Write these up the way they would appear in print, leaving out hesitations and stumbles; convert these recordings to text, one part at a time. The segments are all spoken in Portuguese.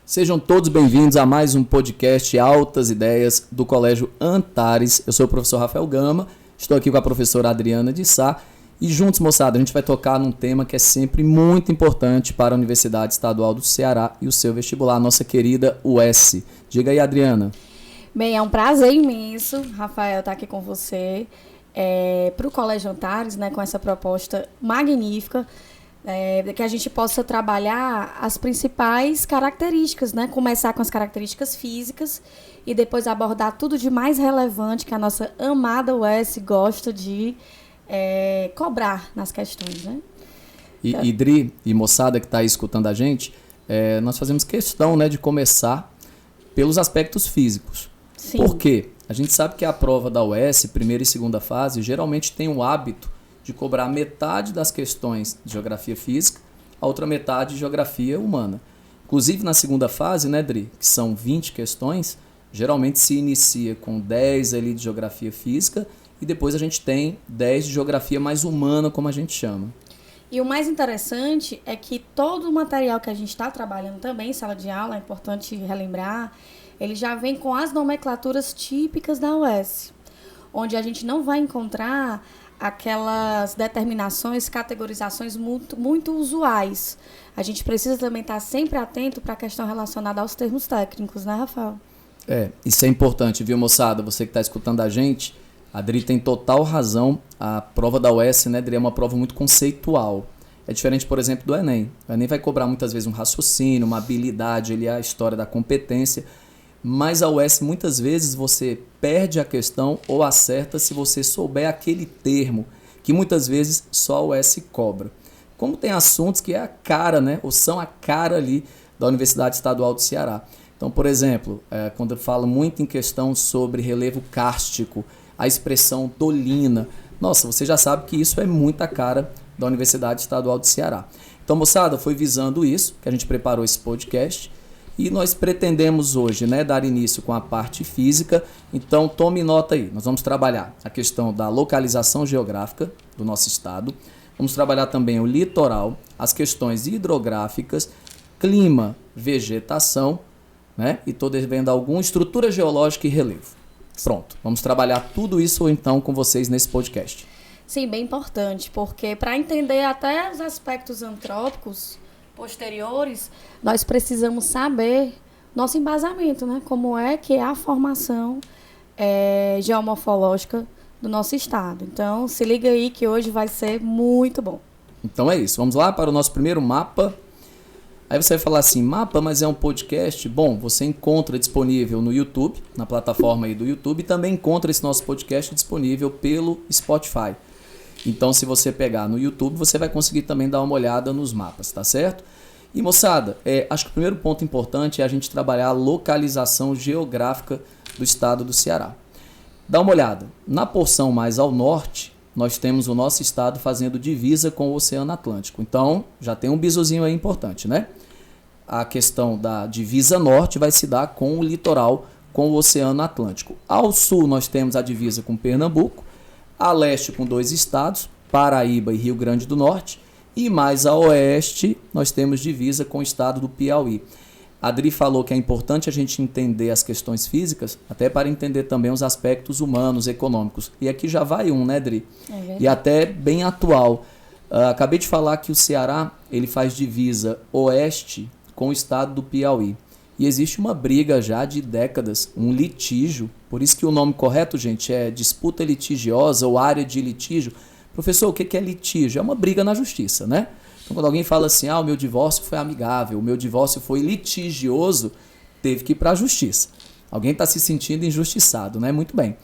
Sejam todos bem-vindos a mais um podcast Altas Ideias do Colégio Antares. Eu sou o professor Rafael Gama, estou aqui com a professora Adriana de Sá e juntos, moçada, a gente vai tocar num tema que é sempre muito importante para a Universidade Estadual do Ceará e o seu vestibular, a nossa querida UES. Diga aí, Adriana. Bem, é um prazer imenso, Rafael, estar aqui com você para o Colégio Antares, né, com essa proposta magnífica, que a gente possa trabalhar as principais características, né? Começar com as características físicas e depois abordar tudo de mais relevante que a nossa amada UES gosta de cobrar nas questões, né? E Dri, e moçada que está aí escutando a gente, nós fazemos questão, né, de começar pelos aspectos físicos. Sim. Por quê? A gente sabe que a prova da UES, primeira e segunda fase, geralmente tem o hábito de cobrar metade das questões de geografia física, a outra metade de geografia humana. Inclusive na segunda fase, né, Dri, que são 20 questões, geralmente se inicia com 10 ali de geografia física e depois a gente tem 10 de geografia mais humana, como a gente chama. E o mais interessante é que todo o material que a gente está trabalhando também em sala de aula, é importante relembrar, ele já vem com as nomenclaturas típicas da UES, onde a gente não vai encontrar aquelas determinações, categorizações muito usuais. A gente precisa também estar sempre atento para a questão relacionada aos termos técnicos, né, Rafael? Isso é importante, viu, moçada? Você que está escutando a gente, a Adri tem total razão. A prova da UES, né, Adri, é uma prova muito conceitual. É diferente, por exemplo, do Enem. O Enem vai cobrar muitas vezes um raciocínio, uma habilidade, a história da competência. Mas a UES, muitas vezes, você perde a questão ou acerta se você souber aquele termo, que muitas vezes só a UES cobra. Como tem assuntos que é a cara, né, ou são a cara ali da Universidade Estadual do Ceará. Então, por exemplo, quando eu falo muito em questão sobre relevo kárstico, a expressão dolina, nossa, você já sabe que isso é muita cara da Universidade Estadual do Ceará. Então, moçada, foi visando isso que a gente preparou esse podcast. E nós pretendemos hoje, né, dar início com a parte física. Então, tome nota aí. Nós vamos trabalhar a questão da localização geográfica do nosso estado. Vamos trabalhar também o litoral, as questões hidrográficas, clima, vegetação, né, e estou devendo alguma estrutura geológica e relevo. Pronto, vamos trabalhar tudo isso então com vocês nesse podcast. Sim, bem importante, porque para entender até os aspectos antrópicos posteriores, nós precisamos saber nosso embasamento, né? Como é que é a formação geomorfológica do nosso estado. Então, se liga aí que hoje vai ser muito bom. Então é isso, vamos lá para o nosso primeiro mapa. Aí você vai falar assim, mapa, mas é um podcast? Bom, você encontra disponível no YouTube, na plataforma aí do YouTube, e também encontra esse nosso podcast disponível pelo Spotify. Então, se você pegar no YouTube, você vai conseguir também dar uma olhada nos mapas, tá certo? E, moçada, acho que o primeiro ponto importante é a gente trabalhar a localização geográfica do estado do Ceará. Dá uma olhada. Na porção mais ao norte, nós temos o nosso estado fazendo divisa com o Oceano Atlântico. Então, já tem um bizuzinho aí importante, né? A questão da divisa norte vai se dar com o litoral, com o Oceano Atlântico. Ao sul, nós temos a divisa com Pernambuco. A leste com 2 estados, Paraíba e Rio Grande do Norte, e mais a oeste nós temos divisa com o estado do Piauí. A Adri falou que é importante a gente entender as questões físicas, até para entender também os aspectos humanos, econômicos. E aqui já vai um, né, Adri? E até bem atual. Acabei de falar que o Ceará ele faz divisa oeste com o estado do Piauí. E existe uma briga já de décadas, um litígio, por isso que o nome correto, gente, é disputa litigiosa ou área de litígio. Professor, o que é litígio? É uma briga na justiça, né? Então, quando alguém fala assim, o meu divórcio foi amigável, o meu divórcio foi litigioso, teve que ir para a justiça. Alguém está se sentindo injustiçado, né? Muito bem.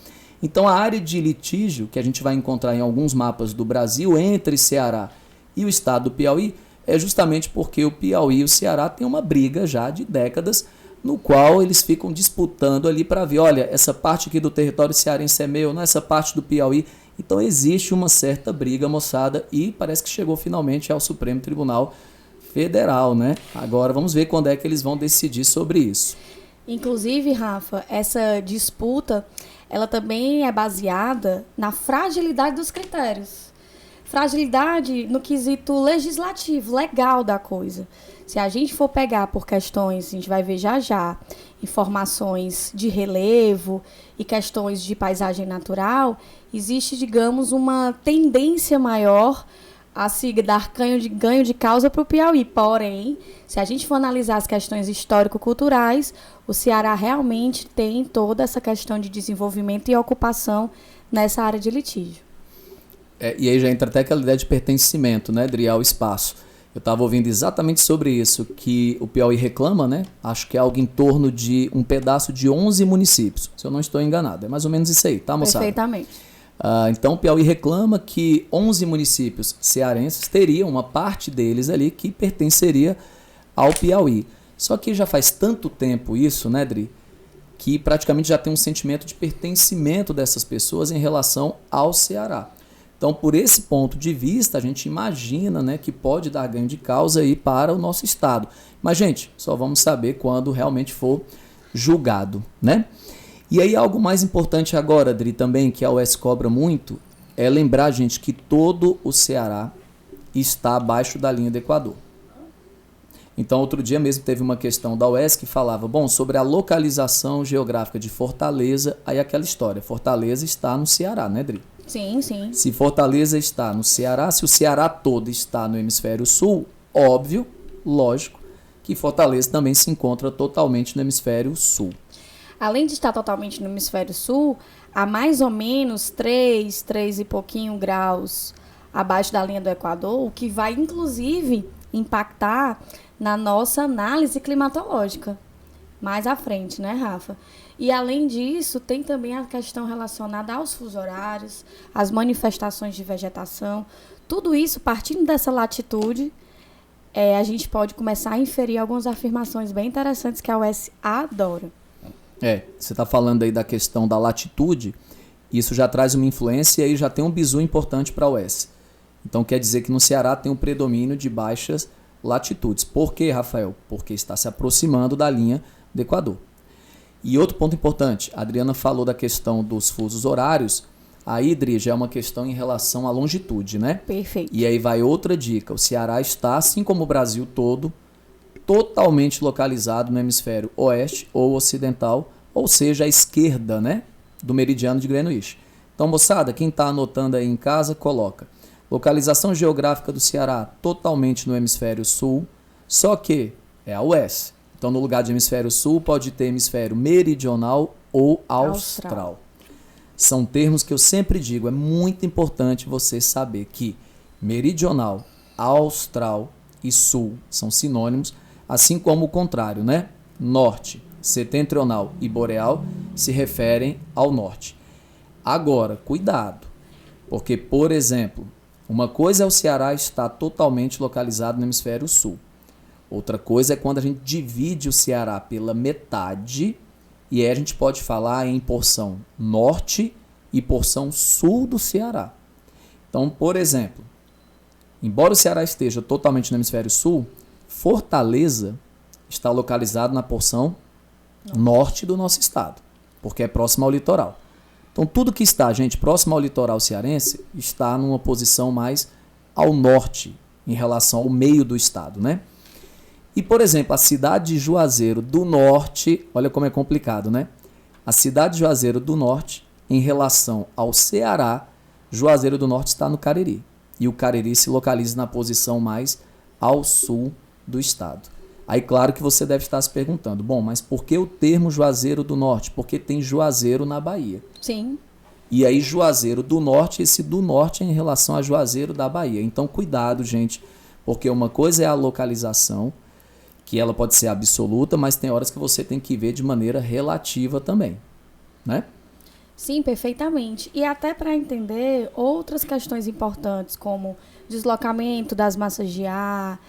Então, a área de litígio, que a gente vai encontrar em alguns mapas do Brasil, entre Ceará e o estado do Piauí, é justamente porque o Piauí e o Ceará têm uma briga já de décadas, no qual eles ficam disputando ali para ver, olha, essa parte aqui do território cearense é meu, não é essa parte do Piauí. Então existe uma certa briga, moçada, e parece que chegou finalmente ao Supremo Tribunal Federal, né? Agora vamos ver quando é que eles vão decidir sobre isso. Inclusive, Rafa, essa disputa, ela também é baseada na fragilidade dos critérios. fragilidade no quesito legislativo, legal da coisa. Se a gente for pegar por questões, a gente vai ver já, informações de relevo e questões de paisagem natural, existe, digamos, uma tendência maior a se dar ganho de causa para o Piauí. Porém, se a gente for analisar as questões histórico-culturais, o Ceará realmente tem toda essa questão de desenvolvimento e ocupação nessa área de litígio. E aí já entra até aquela ideia de pertencimento, né, Adri, ao espaço. Eu estava ouvindo exatamente sobre isso, que o Piauí reclama, né? Acho que é algo em torno de um pedaço de 11 municípios, se eu não estou enganado. É mais ou menos isso aí, tá, moçada? Perfeitamente. Então o Piauí reclama que 11 municípios cearenses teriam uma parte deles ali que pertenceria ao Piauí. Só que já faz tanto tempo isso, né, Dri, que praticamente já tem um sentimento de pertencimento dessas pessoas em relação ao Ceará. Então, por esse ponto de vista, a gente imagina, né, que pode dar ganho de causa aí para o nosso estado. Mas, gente, só vamos saber quando realmente for julgado, né? E aí, algo mais importante agora, Adri, também, que a UES cobra muito, é lembrar, gente, que todo o Ceará está abaixo da linha do Equador. Então, outro dia mesmo teve uma questão da UES que falava, sobre a localização geográfica de Fortaleza, aí aquela história, Fortaleza está no Ceará, né, Adri? Sim, sim. Se Fortaleza está no Ceará, se o Ceará todo está no hemisfério sul, óbvio, lógico, que Fortaleza também se encontra totalmente no hemisfério sul. Além de estar totalmente no hemisfério sul, a mais ou menos 3 e pouquinho graus abaixo da linha do Equador, o que vai, inclusive, impactar na nossa análise climatológica. Mais à frente, né, Rafa? E, além disso, tem também a questão relacionada aos fusos horários, às manifestações de vegetação. Tudo isso, partindo dessa latitude, a gente pode começar a inferir algumas afirmações bem interessantes que a UES adora. Você está falando aí da questão da latitude, isso já traz uma influência e aí já tem um bizu importante para a UES. Então, quer dizer que no Ceará tem um predomínio de baixas latitudes. Por quê, Rafael? Porque está se aproximando da linha do Equador. E outro ponto importante, a Adriana falou da questão dos fusos horários, aí, Adri, já é uma questão em relação à longitude, né? Perfeito. E aí vai outra dica, o Ceará está, assim como o Brasil todo, totalmente localizado no hemisfério oeste ou ocidental, ou seja, à esquerda, né, do meridiano de Greenwich. Então, moçada, quem está anotando aí em casa, coloca. Localização geográfica do Ceará totalmente no hemisfério sul, só que é a oeste. Então, no lugar de hemisfério sul, pode ter hemisfério meridional ou austral. São termos que eu sempre digo, é muito importante você saber que meridional, austral e sul são sinônimos, assim como o contrário, né? Norte, setentrional e boreal se referem ao norte. Agora, cuidado, porque, por exemplo, uma coisa é o Ceará estar totalmente localizado no hemisfério sul. Outra coisa é quando a gente divide o Ceará pela metade, e aí a gente pode falar em porção norte e porção sul do Ceará. Então, por exemplo, embora o Ceará esteja totalmente no hemisfério sul, Fortaleza está localizado na porção norte do nosso estado, porque é próximo ao litoral. Então, tudo que está, gente, próximo ao litoral cearense, está numa posição mais ao norte, em relação ao meio do estado, né? E, por exemplo, a cidade de Juazeiro do Norte, olha como é complicado, né? A cidade de Juazeiro do Norte, em relação ao Ceará, Juazeiro do Norte está no Cariri. E o Cariri se localiza na posição mais ao sul do estado. Aí, claro que você deve estar se perguntando, mas por que o termo Juazeiro do Norte? Porque tem Juazeiro na Bahia. Sim. E aí, Juazeiro do Norte, esse do Norte é em relação a Juazeiro da Bahia. Então, cuidado, gente, porque uma coisa é a localização, que ela pode ser absoluta, mas tem horas que você tem que ver de maneira relativa também, né? Sim, perfeitamente. E até para entender outras questões importantes, como deslocamento das massas de ar,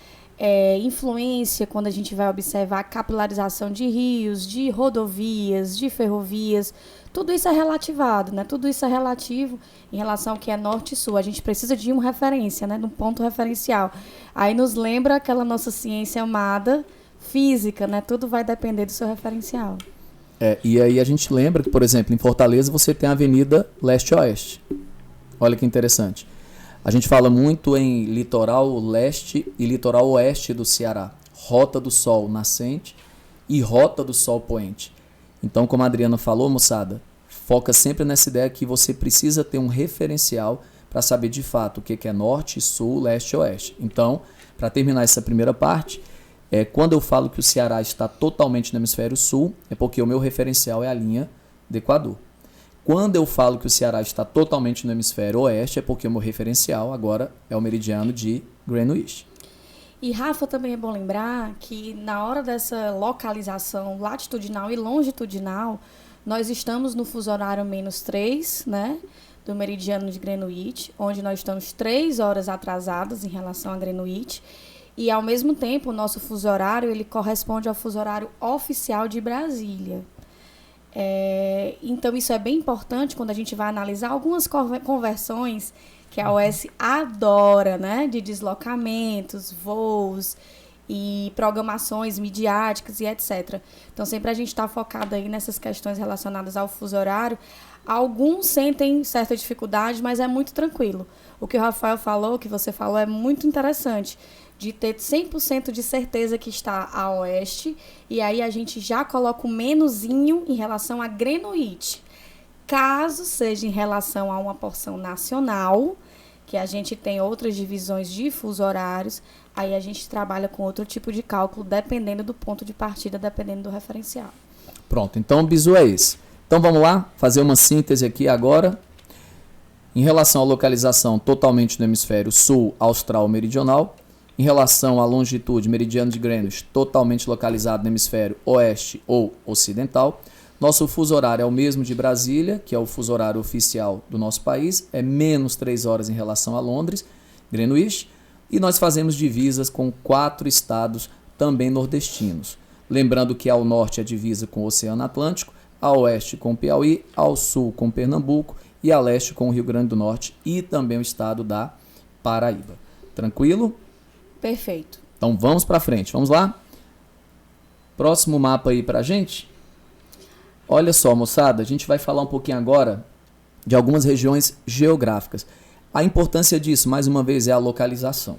influência quando a gente vai observar a capilarização de rios, de rodovias, de ferrovias, tudo isso é relativado, né? Tudo isso é relativo em relação ao que é norte e sul. A gente precisa de uma referência, né? De um ponto referencial. Aí nos lembra aquela nossa ciência amada, física, né? Tudo vai depender do seu referencial. E aí a gente lembra que, por exemplo, em Fortaleza você tem a Avenida Leste-Oeste. Olha que interessante. A gente fala muito em litoral leste e litoral oeste do Ceará. Rota do Sol nascente e Rota do Sol poente. Então, como a Adriana falou, moçada, foca sempre nessa ideia que você precisa ter um referencial para saber de fato o que é norte, sul, leste e oeste. Então, para terminar essa primeira parte, quando eu falo que o Ceará está totalmente no hemisfério sul, é porque o meu referencial é a linha do Equador. Quando eu falo que o Ceará está totalmente no hemisfério oeste, é porque o meu referencial agora é o meridiano de Greenwich. E, Rafa, também é bom lembrar que na hora dessa localização latitudinal e longitudinal, nós estamos no fuso horário -3, né, do meridiano de Greenwich, onde nós estamos 3 horas atrasados em relação a Greenwich. E, ao mesmo tempo, o nosso fuso horário ele corresponde ao fuso horário oficial de Brasília. Então, isso é bem importante quando a gente vai analisar algumas conversões que a OS adora, né, de deslocamentos, voos e programações midiáticas e etc. Então, sempre a gente está focado aí nessas questões relacionadas ao fuso horário. Alguns sentem certa dificuldade, mas é muito tranquilo. O que o Rafael falou, o que você falou, é muito interessante, de ter 100% de certeza que está a oeste, e aí a gente já coloca o menuzinho em relação a Greenwich. Caso seja em relação a uma porção nacional, que a gente tem outras divisões de fuso horários, aí a gente trabalha com outro tipo de cálculo, dependendo do ponto de partida, dependendo do referencial. Pronto, então o bizu é esse. Então vamos lá, fazer uma síntese aqui agora. Em relação à localização totalmente no hemisfério sul, austral, meridional. Em relação à longitude, meridiano de Greenwich, totalmente localizado no hemisfério oeste ou ocidental. Nosso fuso horário é o mesmo de Brasília, que é o fuso horário oficial do nosso país, é -3 horas em relação a Londres, Greenwich, e nós fazemos divisas com 4 estados também nordestinos. Lembrando que ao norte é divisa com o Oceano Atlântico, ao oeste com o Piauí, ao sul com Pernambuco e a leste com o Rio Grande do Norte e também o estado da Paraíba. Tranquilo? Perfeito. Então vamos para frente, vamos lá? Próximo mapa aí pra gente. Olha só, moçada, a gente vai falar um pouquinho agora de algumas regiões geográficas. A importância disso, mais uma vez, é a localização.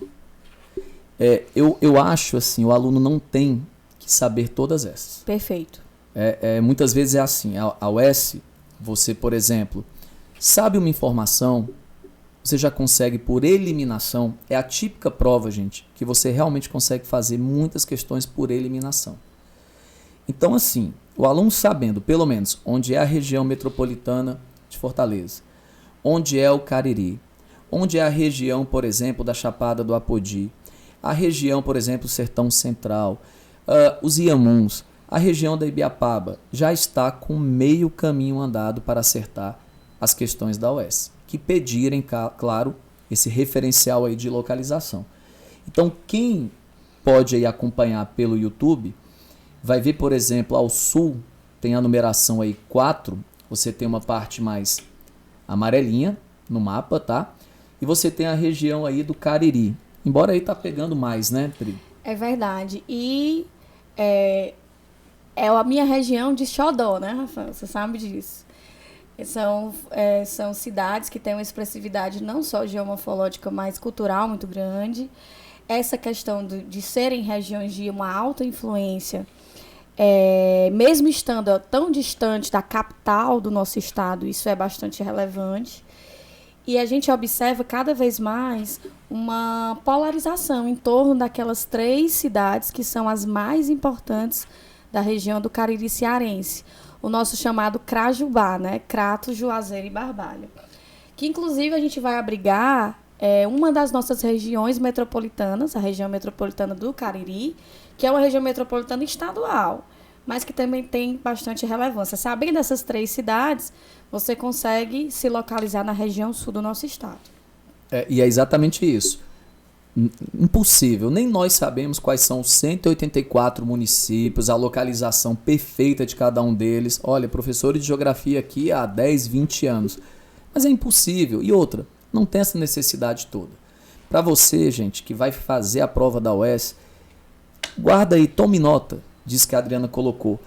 Eu acho assim, o aluno não tem que saber todas essas. Perfeito. Muitas vezes é assim, a UES, você, por exemplo, sabe uma informação, você já consegue por eliminação, é a típica prova, gente, que você realmente consegue fazer muitas questões por eliminação. Então, assim, o aluno sabendo, pelo menos, onde é a região metropolitana de Fortaleza, onde é o Cariri, onde é a região, por exemplo, da Chapada do Apodi, a região, por exemplo, Sertão Central, os Iamuns, a região da Ibiapaba, já está com meio caminho andado para acertar as questões da UES, que pedirem, claro, esse referencial aí de localização. Então, quem pode aí acompanhar pelo YouTube, vai ver, por exemplo, ao sul, tem a numeração aí 4, você tem uma parte mais amarelinha no mapa, tá? E você tem a região aí do Cariri. Embora aí tá pegando mais, né, Pri? É verdade. E é a minha região de xodó, né, Rafael? Você sabe disso. São cidades que têm uma expressividade não só geomorfológica, mas cultural muito grande. Essa questão de serem regiões de uma alta influência, mesmo estando tão distante da capital do nosso estado, isso é bastante relevante. E a gente observa cada vez mais uma polarização em torno daquelas 3 cidades que são as mais importantes da região do Cariri cearense. O nosso chamado Crajubá, né? Crato, Juazeiro e Barbalha. Que, inclusive, a gente vai abrigar uma das nossas regiões metropolitanas, a região metropolitana do Cariri, que é uma região metropolitana estadual, mas que também tem bastante relevância. Sabendo dessas 3 cidades, você consegue se localizar na região sul do nosso estado. E é exatamente isso. Impossível. Nem nós sabemos quais são os 184 municípios, a localização perfeita de cada um deles. Olha, professores de geografia aqui há 10, 20 anos. Mas é impossível. E outra, não tem essa necessidade toda. Para você, gente, que vai fazer a prova da UES, guarda aí, tome nota disso que a Adriana colocou.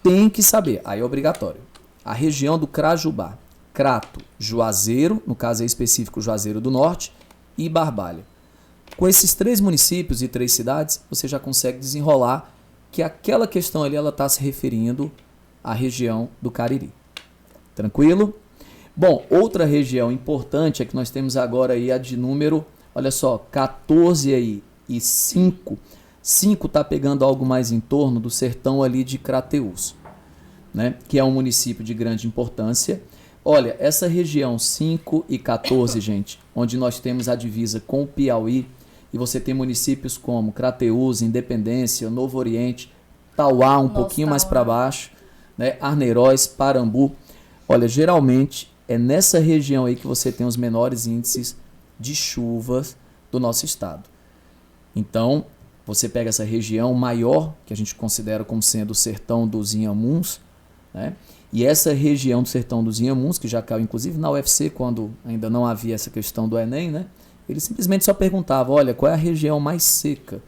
Tem que saber, aí é obrigatório. A região do Crajubá, Crato, Juazeiro, no caso aí específico Juazeiro do Norte, e Barbalha. Com esses 3 municípios e 3 cidades, você já consegue desenrolar que aquela questão ali ela está se referindo à região do Cariri. Tranquilo? Bom, outra região importante é que nós temos agora aí a de número, olha só, 14 aí e 5. 5 está pegando algo mais em torno do sertão ali de Crateús, né? Que é um município de grande importância. Olha, essa região 5 e 14, gente, onde nós temos a divisa com o Piauí, e você tem municípios como Crateús, Independência, Novo Oriente, Tauá, pouquinho mais para baixo, né? Arneiroz, Parambu. Olha, geralmente é nessa região aí que você tem os menores índices de chuvas do nosso estado. Então, você pega essa região maior, que a gente considera como sendo o sertão dos Inhamuns, né? E essa região do sertão dos Inhamuns, que já caiu inclusive na UFC, quando ainda não havia essa questão do Enem, né? Ele simplesmente só perguntava, olha, qual é a região mais seca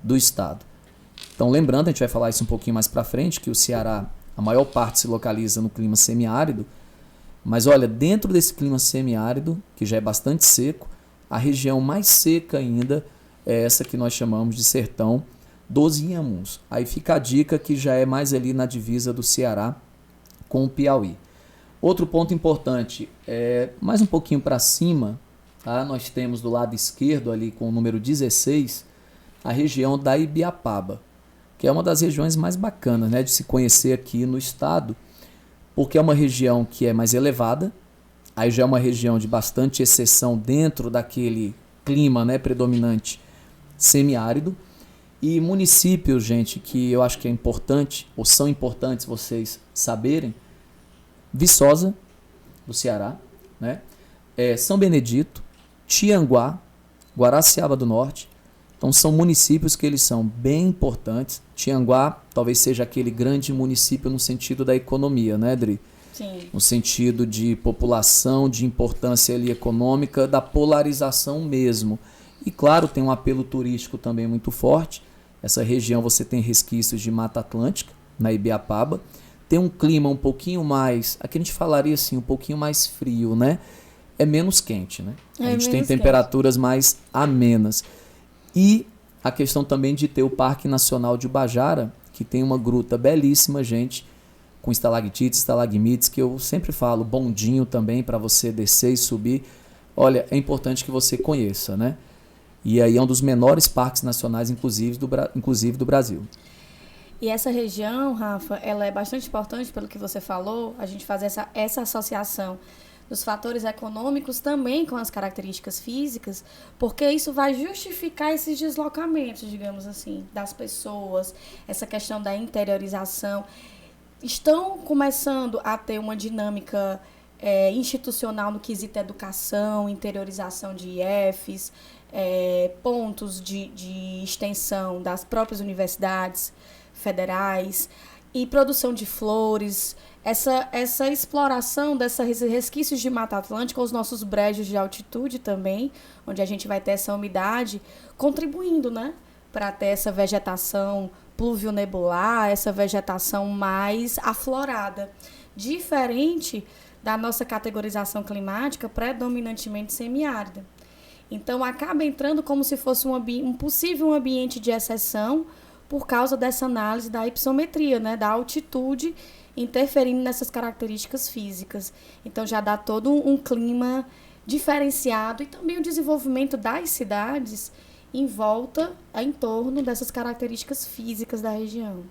do estado? Então, lembrando, a gente vai falar isso um pouquinho mais para frente, que o Ceará, a maior parte se localiza no clima semiárido, mas olha, dentro desse clima semiárido, que já é bastante seco, a região mais seca ainda é essa que nós chamamos de sertão dos Inhamuns. Aí fica a dica que já é mais ali na divisa do Ceará com o Piauí. Outro ponto importante, mais um pouquinho para cima, tá? Nós temos do lado esquerdo ali com o número 16, a região da Ibiapaba, que é uma das regiões mais bacanas, né, de se conhecer aqui no estado, porque é uma região que é mais elevada, aí já é uma região de bastante exceção dentro daquele clima, né, predominante semiárido, e municípios, gente, que eu acho que é importante, ou são importantes vocês saberem, Viçosa, do Ceará, né? São Benedito, Tianguá, Guaraciaba do Norte. Então são municípios que eles são bem importantes. Tianguá talvez seja aquele grande município no sentido da economia, né, Dri? Sim. No sentido de população, de importância ali econômica, da polarização mesmo. E claro, tem um apelo turístico também muito forte. Essa região você tem resquícios de Mata Atlântica, na Ibiapaba. Tem um clima um pouquinho mais, aqui a gente falaria assim, um pouquinho mais frio, né? É menos quente, né? A gente tem temperaturas mais amenas. E a questão também de ter o Parque Nacional de Ubajara, que tem uma gruta belíssima, gente, com estalactites, estalagmites, que eu sempre falo, bondinho também para você descer e subir. Olha, é importante que você conheça, né? E aí é um dos menores parques nacionais, inclusive do Brasil. E essa região, Rafa, ela é bastante importante pelo que você falou, a gente faz essa associação dos fatores econômicos também com as características físicas, porque isso vai justificar esses deslocamentos, digamos assim, das pessoas, essa questão da interiorização. Estão começando a ter uma dinâmica institucional no quesito educação, interiorização de IFs, pontos de extensão das próprias universidades federais e produção de flores, essa exploração desses resquícios de Mata Atlântica, os nossos brejos de altitude também, onde a gente vai ter essa umidade, contribuindo, né, para ter essa vegetação pluvio-nebular, essa vegetação mais aflorada, diferente da nossa categorização climática predominantemente semiárida. Então, acaba entrando como se fosse um possível ambiente de exceção por causa dessa análise da hypsometria, né, da altitude interferindo nessas características físicas. Então, já dá todo um clima diferenciado e também o desenvolvimento das cidades em torno dessas características físicas da região.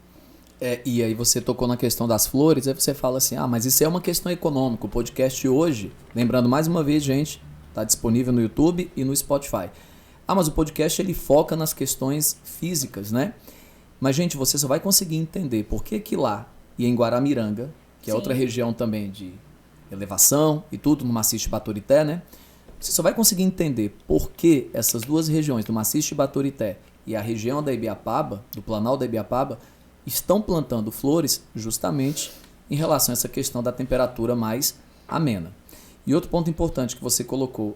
E aí você tocou na questão das flores, aí você fala assim, mas isso é uma questão econômica. O podcast hoje, lembrando mais uma vez, gente, está disponível no YouTube e no Spotify. Mas o podcast ele foca nas questões físicas, né? Mas, gente, você só vai conseguir entender por que lá e em Guaramiranga, que é outra região também de elevação e tudo, no Maciço de Baturité, né? Você só vai conseguir entender por que essas duas regiões, do Maciço de Baturité e a região da Ibiapaba, do Planalto da Ibiapaba, estão plantando flores justamente em relação a essa questão da temperatura mais amena. E outro ponto importante que você colocou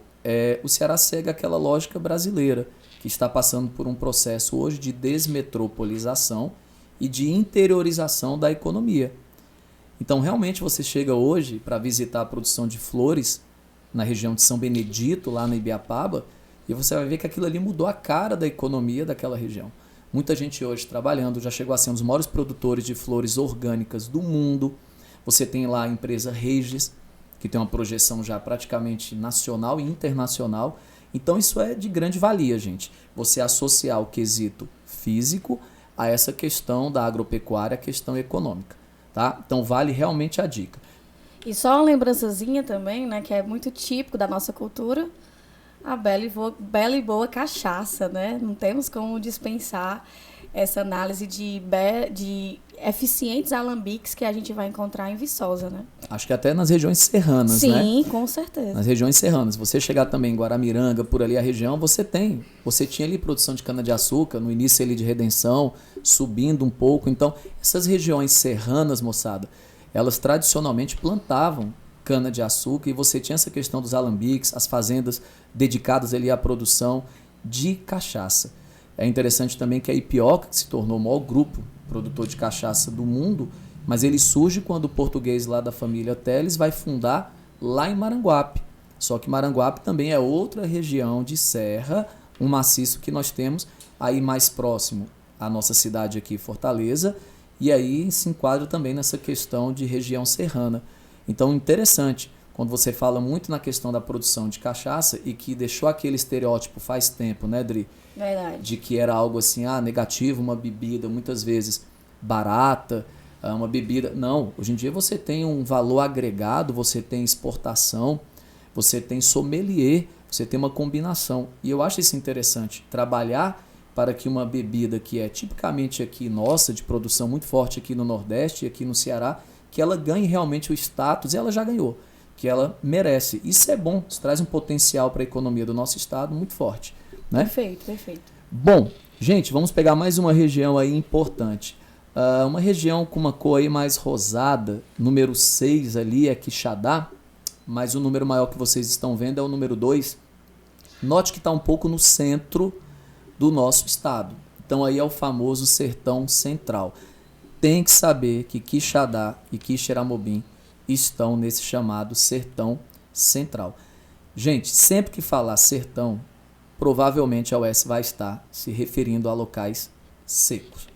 o Ceará segue aquela lógica brasileira, que está passando por um processo hoje de desmetropolização e de interiorização da economia. Então, realmente, você chega hoje para visitar a produção de flores na região de São Benedito, lá na Ibiapaba, E você vai ver que aquilo ali mudou a cara da economia daquela região. Muita gente hoje trabalhando, já chegou a ser um dos maiores produtores de flores orgânicas do mundo. Você tem lá a empresa Regis, que tem uma projeção já praticamente nacional e internacional. Então isso é de grande valia, gente. Você associar o quesito físico a essa questão da agropecuária, a questão econômica, tá? Então vale realmente a dica. E só uma lembrançazinha também, né, que é muito típico da nossa cultura, a bela e boa cachaça, né? Não temos como dispensar essa análise de eficientes alambiques que a gente vai encontrar em Viçosa, né? Acho que até nas regiões serranas, sim, né? Sim, com certeza. Nas regiões serranas. Você chegar também em Guaramiranga, por ali a região, você tinha ali produção de cana-de-açúcar, no início ali de Redenção, subindo um pouco. Então, essas regiões serranas, moçada, elas tradicionalmente plantavam cana-de-açúcar e você tinha essa questão dos alambiques, as fazendas dedicadas ali à produção de cachaça. É interessante também que a Ipioca, que se tornou o maior grupo produtor de cachaça do mundo, mas ele surge quando o português lá da família Teles vai fundar lá em Maranguape. Só que Maranguape também é outra região de serra, um maciço que nós temos aí mais próximo à nossa cidade aqui, Fortaleza, e aí se enquadra também nessa questão de região serrana. Então, interessante, quando você fala muito na questão da produção de cachaça e que deixou aquele estereótipo faz tempo, né, Dri? Verdade. De que era algo assim, negativo, uma bebida muitas vezes barata, uma bebida... Não, hoje em dia você tem um valor agregado, você tem exportação, você tem sommelier, você tem uma combinação. E eu acho isso interessante, trabalhar para que uma bebida que é tipicamente aqui nossa, de produção muito forte aqui no Nordeste e aqui no Ceará, que ela ganhe realmente o status, e ela já ganhou, que ela merece. Isso é bom, isso traz um potencial para a economia do nosso estado muito forte. Né? Perfeito, perfeito. Bom, gente, vamos pegar mais uma região aí importante. Uma região com uma cor aí mais rosada, número 6 ali é Quixadá, mas o número maior que vocês estão vendo é o número 2. Note que está um pouco no centro do nosso estado. Então aí é o famoso Sertão Central. Tem que saber que Quixadá e Quixeramobim estão nesse chamado Sertão Central. Gente, sempre que falar sertão, provavelmente a UES vai estar se referindo a locais secos.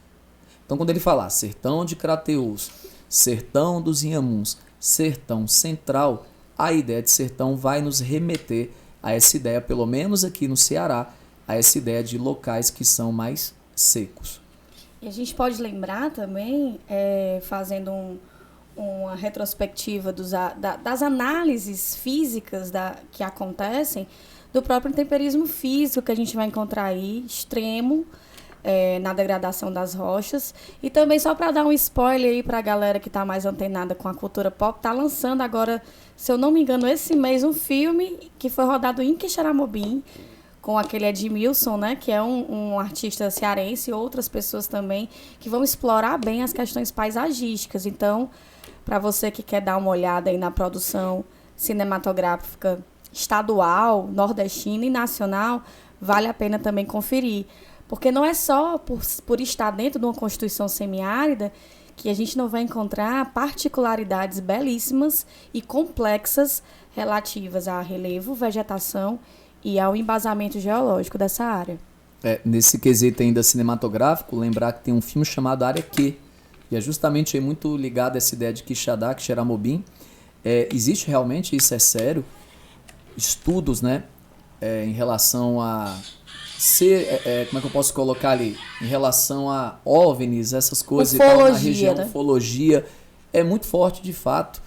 Então, quando ele falar Sertão de Crateús, Sertão dos Inhamuns, Sertão Central, a ideia de sertão vai nos remeter a essa ideia, pelo menos aqui no Ceará, a essa ideia de locais que são mais secos. E a gente pode lembrar também, fazendo uma retrospectiva das análises físicas que acontecem, do próprio intemperismo físico que a gente vai encontrar aí, extremo, na degradação das rochas. E também, só para dar um spoiler aí para a galera que está mais antenada com a cultura pop, está lançando agora, se eu não me engano, esse mês, um filme que foi rodado em Quixeramobim, com aquele Edmilson, né, que é um artista cearense, e outras pessoas também, que vão explorar bem as questões paisagísticas. Então, para você que quer dar uma olhada aí na produção cinematográfica estadual, nordestina e nacional, vale a pena também conferir. Porque não é só por estar dentro de uma constituição semiárida que a gente não vai encontrar particularidades belíssimas e complexas relativas a relevo, vegetação e ao embasamento geológico dessa área. Nesse quesito ainda cinematográfico, lembrar que tem um filme chamado Área Q, e é justamente muito ligado a essa ideia de Quixadá, Quixeramobim. Existe realmente, isso é sério, estudos, né, em relação a como é que eu posso colocar ali? Em relação a OVNIs, essas coisas e tal, na região, né? Ufologia. É muito forte, de fato,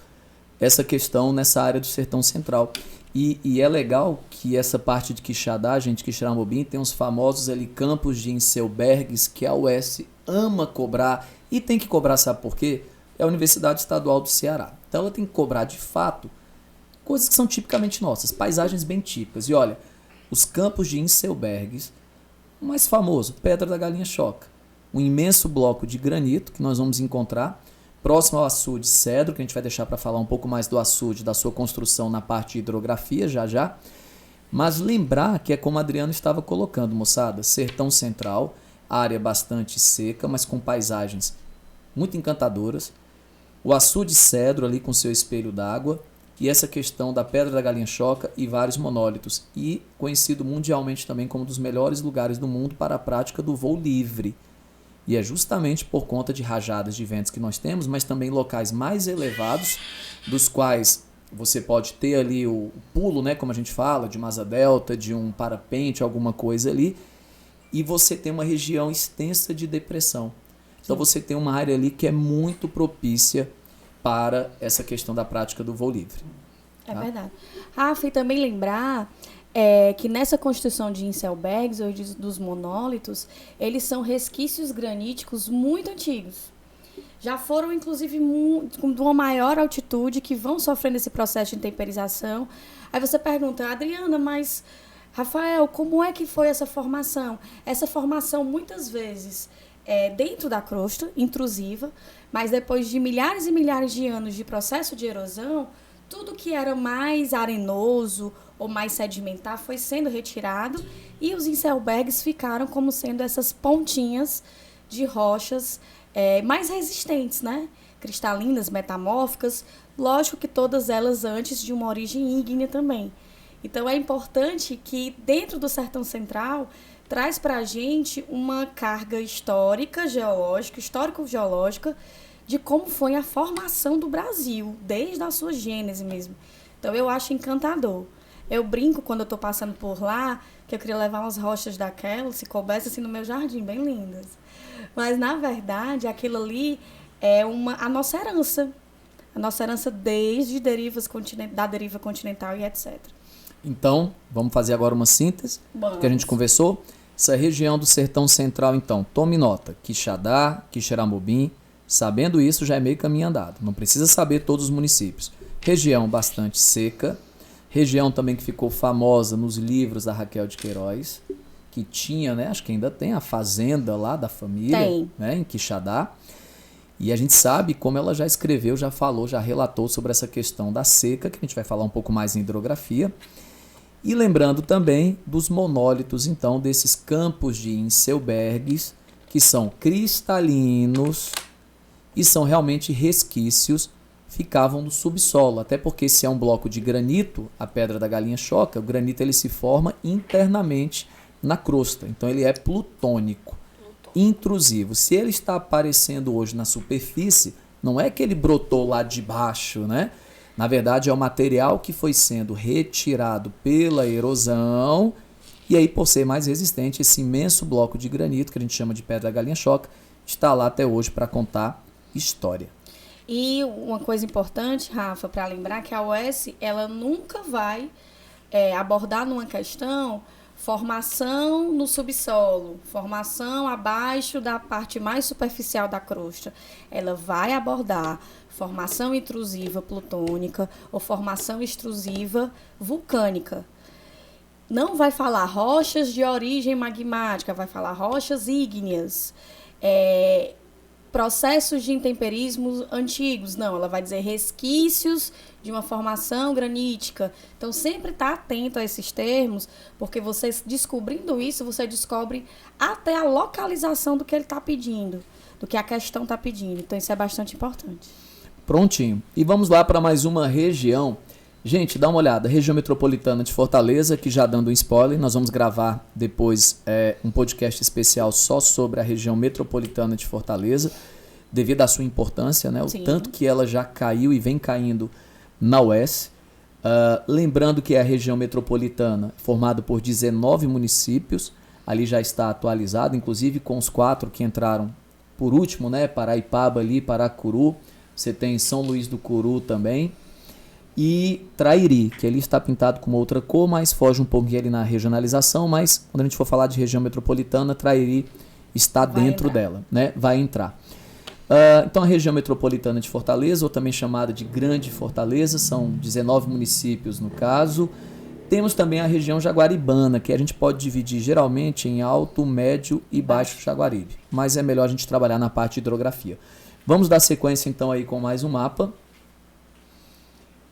essa questão nessa área do Sertão Central. E é legal que essa parte de Quixadá, gente, Quixeramobim, tem os famosos ali campos de Inselbergues, que a UES ama cobrar, e tem que cobrar, sabe por quê? É a Universidade Estadual do Ceará. Então ela tem que cobrar, de fato, coisas que são tipicamente nossas, paisagens bem típicas. E olha, os campos de Inselbergues, o mais famoso, Pedra da Galinha Choca, um imenso bloco de granito que nós vamos encontrar próximo ao açude Cedro, que a gente vai deixar para falar um pouco mais do açude, da sua construção na parte de hidrografia já. Mas lembrar que é como a Adriana estava colocando, moçada, Sertão Central, área bastante seca, mas com paisagens muito encantadoras. O açude Cedro ali com seu espelho d'água, e essa questão da Pedra da Galinha-Choca e vários monólitos, e conhecido mundialmente também como um dos melhores lugares do mundo para a prática do voo livre. E é justamente por conta de rajadas de ventos que nós temos, mas também locais mais elevados, dos quais você pode ter ali o pulo, né, como a gente fala, de uma asa delta, de um parapente, alguma coisa ali, e você tem uma região extensa de depressão. Então você tem uma área ali que é muito propícia para essa questão da prática do voo livre. É verdade. Rafa, e também lembrar que nessa construção de Inselbergs, ou dos monólitos, eles são resquícios graníticos muito antigos. Já foram, inclusive, de uma maior altitude, que vão sofrendo esse processo de intemperização. Aí você pergunta, Adriana, mas, Rafael, como é que foi essa formação? Essa formação, muitas vezes, é dentro da crosta, intrusiva, mas depois de milhares e milhares de anos de processo de erosão, tudo que era mais arenoso ou mais sedimentar foi sendo retirado e os Inselbergs ficaram como sendo essas pontinhas de rochas mais resistentes, né? Cristalinas, metamórficas, lógico que todas elas antes de uma origem ígnea também. Então é importante que dentro do Sertão Central traz para a gente uma carga histórico-geológica, de como foi a formação do Brasil, desde a sua gênese mesmo. Então eu acho encantador. Eu brinco quando eu estou passando por lá, que eu queria levar umas rochas daquelas, se coubesse assim no meu jardim, bem lindas. Mas, na verdade, aquilo ali é a nossa herança. A nossa herança desde da deriva continental e etc. Então, vamos fazer agora uma síntese do que a gente conversou. Essa região do Sertão Central, então, tome nota. Quixadá, Quixeramobim. Sabendo isso, já é meio caminho andado. Não precisa saber todos os municípios. Região bastante seca. Região também que ficou famosa nos livros da Raquel de Queiroz, que tinha, né, acho que ainda tem a fazenda lá da família, né, em Quixadá. E a gente sabe como ela já escreveu, já falou, já relatou sobre essa questão da seca, que a gente vai falar um pouco mais em hidrografia. E lembrando também dos monólitos, então, desses campos de Inselbergs, que são cristalinos e são realmente resquícios, ficavam no subsolo, até porque se é um bloco de granito, a Pedra da Galinha-Choca, o granito ele se forma internamente na crosta, então ele é plutônico, intrusivo. Se ele está aparecendo hoje na superfície, não é que ele brotou lá de baixo, né? Na verdade é o material que foi sendo retirado pela erosão, e aí por ser mais resistente, esse imenso bloco de granito, que a gente chama de Pedra da Galinha-Choca, está lá até hoje para contar história. E uma coisa importante, Rafa, para lembrar que a UES, ela nunca vai abordar numa questão formação no subsolo, formação abaixo da parte mais superficial da crosta. Ela vai abordar formação intrusiva plutônica ou formação extrusiva vulcânica. Não vai falar rochas de origem magmática, vai falar rochas ígneas, processos de intemperismo antigos. Não, ela vai dizer resquícios de uma formação granítica. Então, sempre está atento a esses termos, porque você descobrindo isso, você descobre até a localização do que ele está pedindo, do que a questão está pedindo. Então, isso é bastante importante. Prontinho. E vamos lá para mais uma região. Gente, dá uma olhada. Região metropolitana de Fortaleza, que já dando um spoiler, nós vamos gravar depois um podcast especial só sobre a região metropolitana de Fortaleza, devido à sua importância, né? O tanto que ela já caiu e vem caindo na UES. Lembrando que é a região metropolitana formada por 19 municípios, ali já está atualizado, inclusive com os 4 que entraram por último, né? Paraipaba ali, Paracuru, você tem São Luís do Curu também, e Trairi, que ali está pintado com uma outra cor, mas foge um pouquinho ali na regionalização, mas quando a gente for falar de região metropolitana, Trairi está dentro dela, né? Vai entrar. Então a região metropolitana de Fortaleza, ou também chamada de Grande Fortaleza, são 19 municípios no caso. Temos também a região jaguaribana, que a gente pode dividir geralmente em alto, médio e baixo Jaguaribe, mas é melhor a gente trabalhar na parte de hidrografia. Vamos dar sequência então aí com mais um mapa.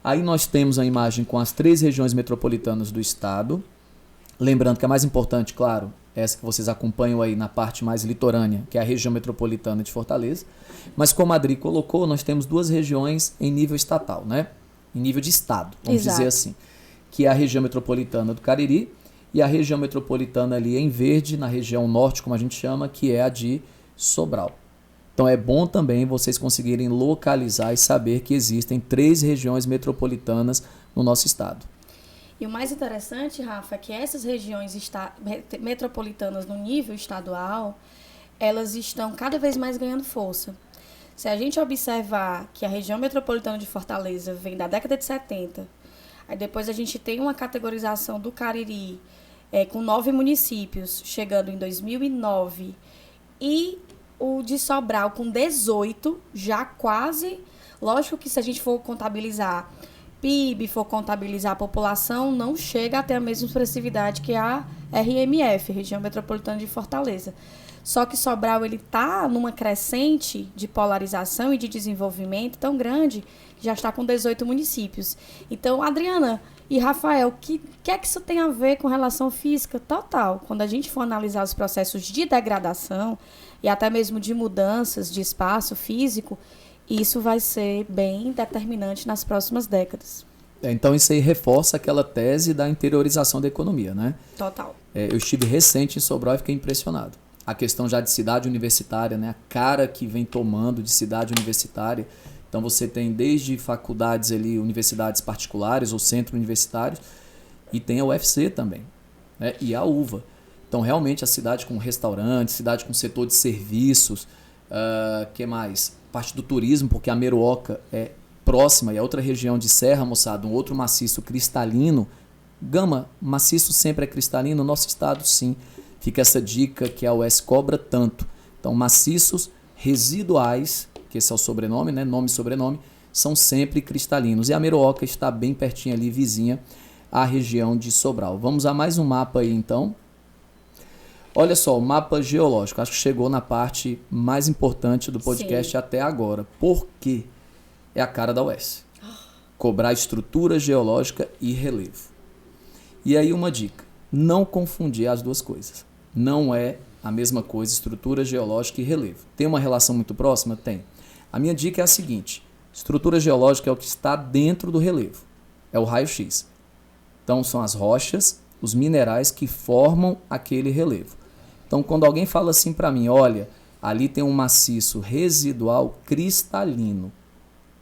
Aí nós temos a imagem com as 3 regiões metropolitanas do estado. Lembrando que a mais importante, claro, é essa que vocês acompanham aí na parte mais litorânea, que é a região metropolitana de Fortaleza. Mas como a Adri colocou, nós temos 2 regiões em nível estatal, né? em nível de estado, vamos Exato. dizer assim, que é a região metropolitana do Cariri e a região metropolitana ali em verde, na região norte, como a gente chama, que é a de Sobral. Então é bom também vocês conseguirem localizar e saber que existem 3 regiões metropolitanas no nosso estado. E o mais interessante, Rafa, é que essas regiões metropolitanas no nível estadual, elas estão cada vez mais ganhando força. Se a gente observar que a região metropolitana de Fortaleza vem da década de 70, aí depois a gente tem uma categorização do Cariri com 9 municípios, chegando em 2009, e o de Sobral com 18, já quase, lógico que se a gente for contabilizar PIB, for contabilizar a população, não chega a ter a mesma expressividade que a RMF, Região Metropolitana de Fortaleza. Só que Sobral está numa crescente de polarização e de desenvolvimento tão grande, já está com 18 municípios. Então, Adriana e Rafael, o que é que isso tem a ver com relação física? Total. Quando a gente for analisar os processos de degradação e até mesmo de mudanças de espaço físico, isso vai ser bem determinante nas próximas décadas. Então isso aí reforça aquela tese da interiorização da economia, né? Total. Eu estive recente em Sobral e fiquei impressionado. A questão já de cidade universitária, né? A cara que vem tomando de cidade universitária. Então você tem desde faculdades ali, universidades particulares ou centros universitários, e tem a UFC também, né? E a UVA. Então realmente a cidade com restaurantes, cidade com setor de serviços, que mais? Parte do turismo, porque a Meruoca é próxima e é outra região de serra, moçada, um outro maciço cristalino. Gama, maciço sempre é cristalino, no nosso estado sim. Fica essa dica que a UES cobra tanto. Então maciços residuais, que esse é o sobrenome, né? Nome e sobrenome, são sempre cristalinos. E a Meruoca está bem pertinho ali, vizinha à região de Sobral. Vamos a mais um mapa aí então. Olha só, o mapa geológico, acho que chegou na parte mais importante do podcast Sim. até agora. Por quê? É a cara da UES. Cobrar estrutura geológica e relevo. E aí uma dica, não confundir as duas coisas. Não é a mesma coisa, estrutura geológica e relevo. Tem uma relação muito próxima? Tem. A minha dica é a seguinte, estrutura geológica é o que está dentro do relevo, é o raio-x. Então são as rochas, os minerais que formam aquele relevo. Então, quando alguém fala assim para mim, olha, ali tem um maciço residual cristalino.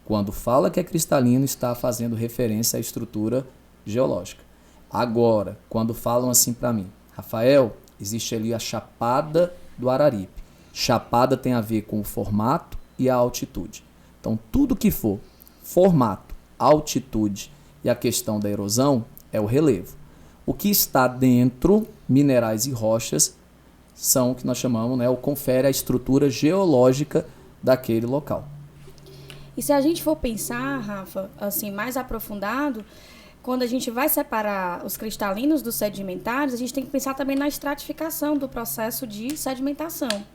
Quando fala que é cristalino, está fazendo referência à estrutura geológica. Agora, quando falam assim para mim, Rafael, existe ali a Chapada do Araripe. Chapada tem a ver com o formato e a altitude. Então, tudo que for formato, altitude e a questão da erosão é o relevo. O que está dentro, minerais e rochas, são o que nós chamamos, né, ou confere a estrutura geológica daquele local. E se a gente for pensar, Rafa, assim, mais aprofundado, quando a gente vai separar os cristalinos dos sedimentares, a gente tem que pensar também na estratificação do processo de sedimentação.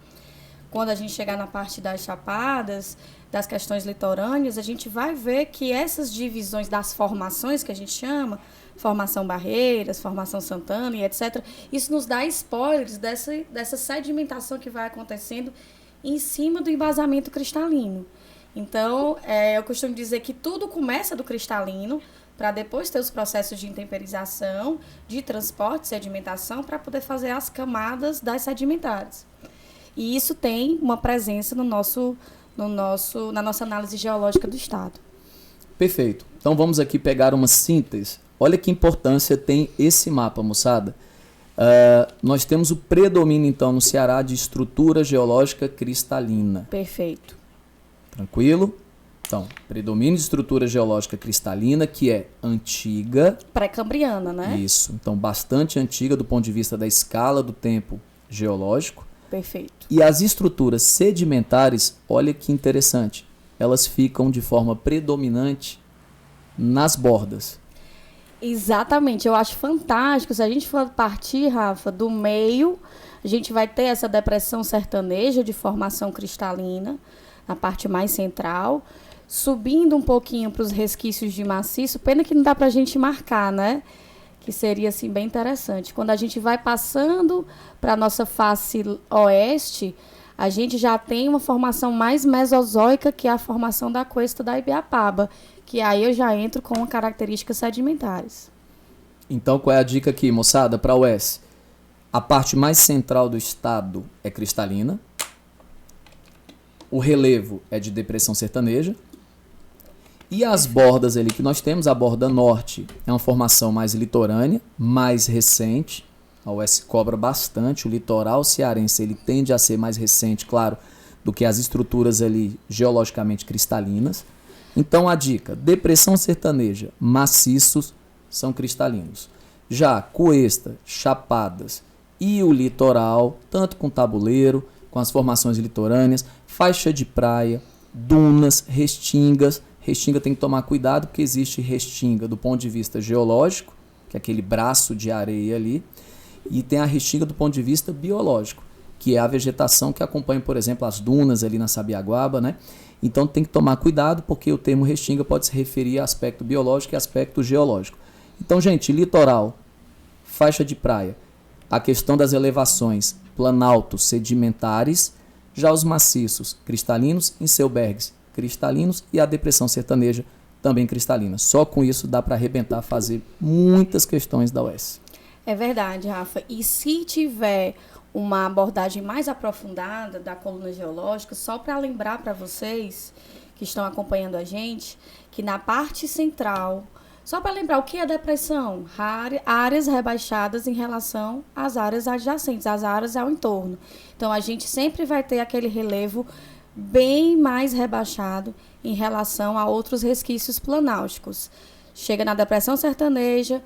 Quando a gente chegar na parte das chapadas, das questões litorâneas, a gente vai ver que essas divisões das formações que a gente chama, formação Barreiras, formação Santana e etc., isso nos dá spoilers dessa sedimentação que vai acontecendo em cima do embasamento cristalino. Então, eu costumo dizer que tudo começa do cristalino, para depois ter os processos de intemperização, de transporte, sedimentação, para poder fazer as camadas das sedimentares. E isso tem uma presença na nossa análise geológica do estado. Perfeito. Então vamos aqui pegar uma síntese. Olha que importância tem esse mapa, moçada. Nós temos o predomínio, então, no Ceará de estrutura geológica cristalina. Perfeito. Tranquilo? Então, predomínio de estrutura geológica cristalina, que é antiga. Pré-cambriana, né? Isso. Então, bastante antiga do ponto de vista da escala do tempo geológico. Perfeito. E as estruturas sedimentares, olha que interessante, elas ficam de forma predominante nas bordas. Exatamente, eu acho fantástico. Se a gente for partir, Rafa, do meio, a gente vai ter essa depressão sertaneja de formação cristalina, na parte mais central, subindo um pouquinho para os resquícios de maciço, pena que não dá para a gente marcar, né? Que seria assim, bem interessante. Quando a gente vai passando para a nossa face oeste, a gente já tem uma formação mais mesozoica, que é a formação da cuesta da Ibiapaba, que aí eu já entro com características sedimentares. Então, qual é a dica aqui, moçada, para a UES? A parte mais central do estado é cristalina. O relevo é de depressão sertaneja. E as bordas ali que nós temos, a borda norte é uma formação mais litorânea, mais recente. A UES cobra bastante. O litoral cearense ele tende a ser mais recente, claro, do que as estruturas ali geologicamente cristalinas. Então a dica, depressão sertaneja, maciços são cristalinos. Já Cuesta, Chapadas e o litoral, tanto com tabuleiro, com as formações litorâneas, faixa de praia, dunas, restingas. Restinga tem que tomar cuidado porque existe restinga do ponto de vista geológico, que é aquele braço de areia ali, e tem a restinga do ponto de vista biológico, que é a vegetação que acompanha, por exemplo, as dunas ali na Sabiaguaba, né? Então tem que tomar cuidado porque o termo restinga pode se referir a aspecto biológico e aspecto geológico. Então, gente, litoral, faixa de praia, a questão das elevações, planaltos sedimentares, já os maciços cristalinos, enselbergs cristalinos e a depressão sertaneja também cristalina. Só com isso dá para arrebentar, fazer muitas questões da UES. É verdade, Rafa. E se tiver uma abordagem mais aprofundada da coluna geológica, só para lembrar para vocês que estão acompanhando a gente, que na parte central, só para lembrar o que é depressão, áreas rebaixadas em relação às áreas adjacentes, às áreas ao entorno. Então a gente sempre vai ter aquele relevo bem mais rebaixado em relação a outros resquícios planáusticos. Chega na depressão sertaneja,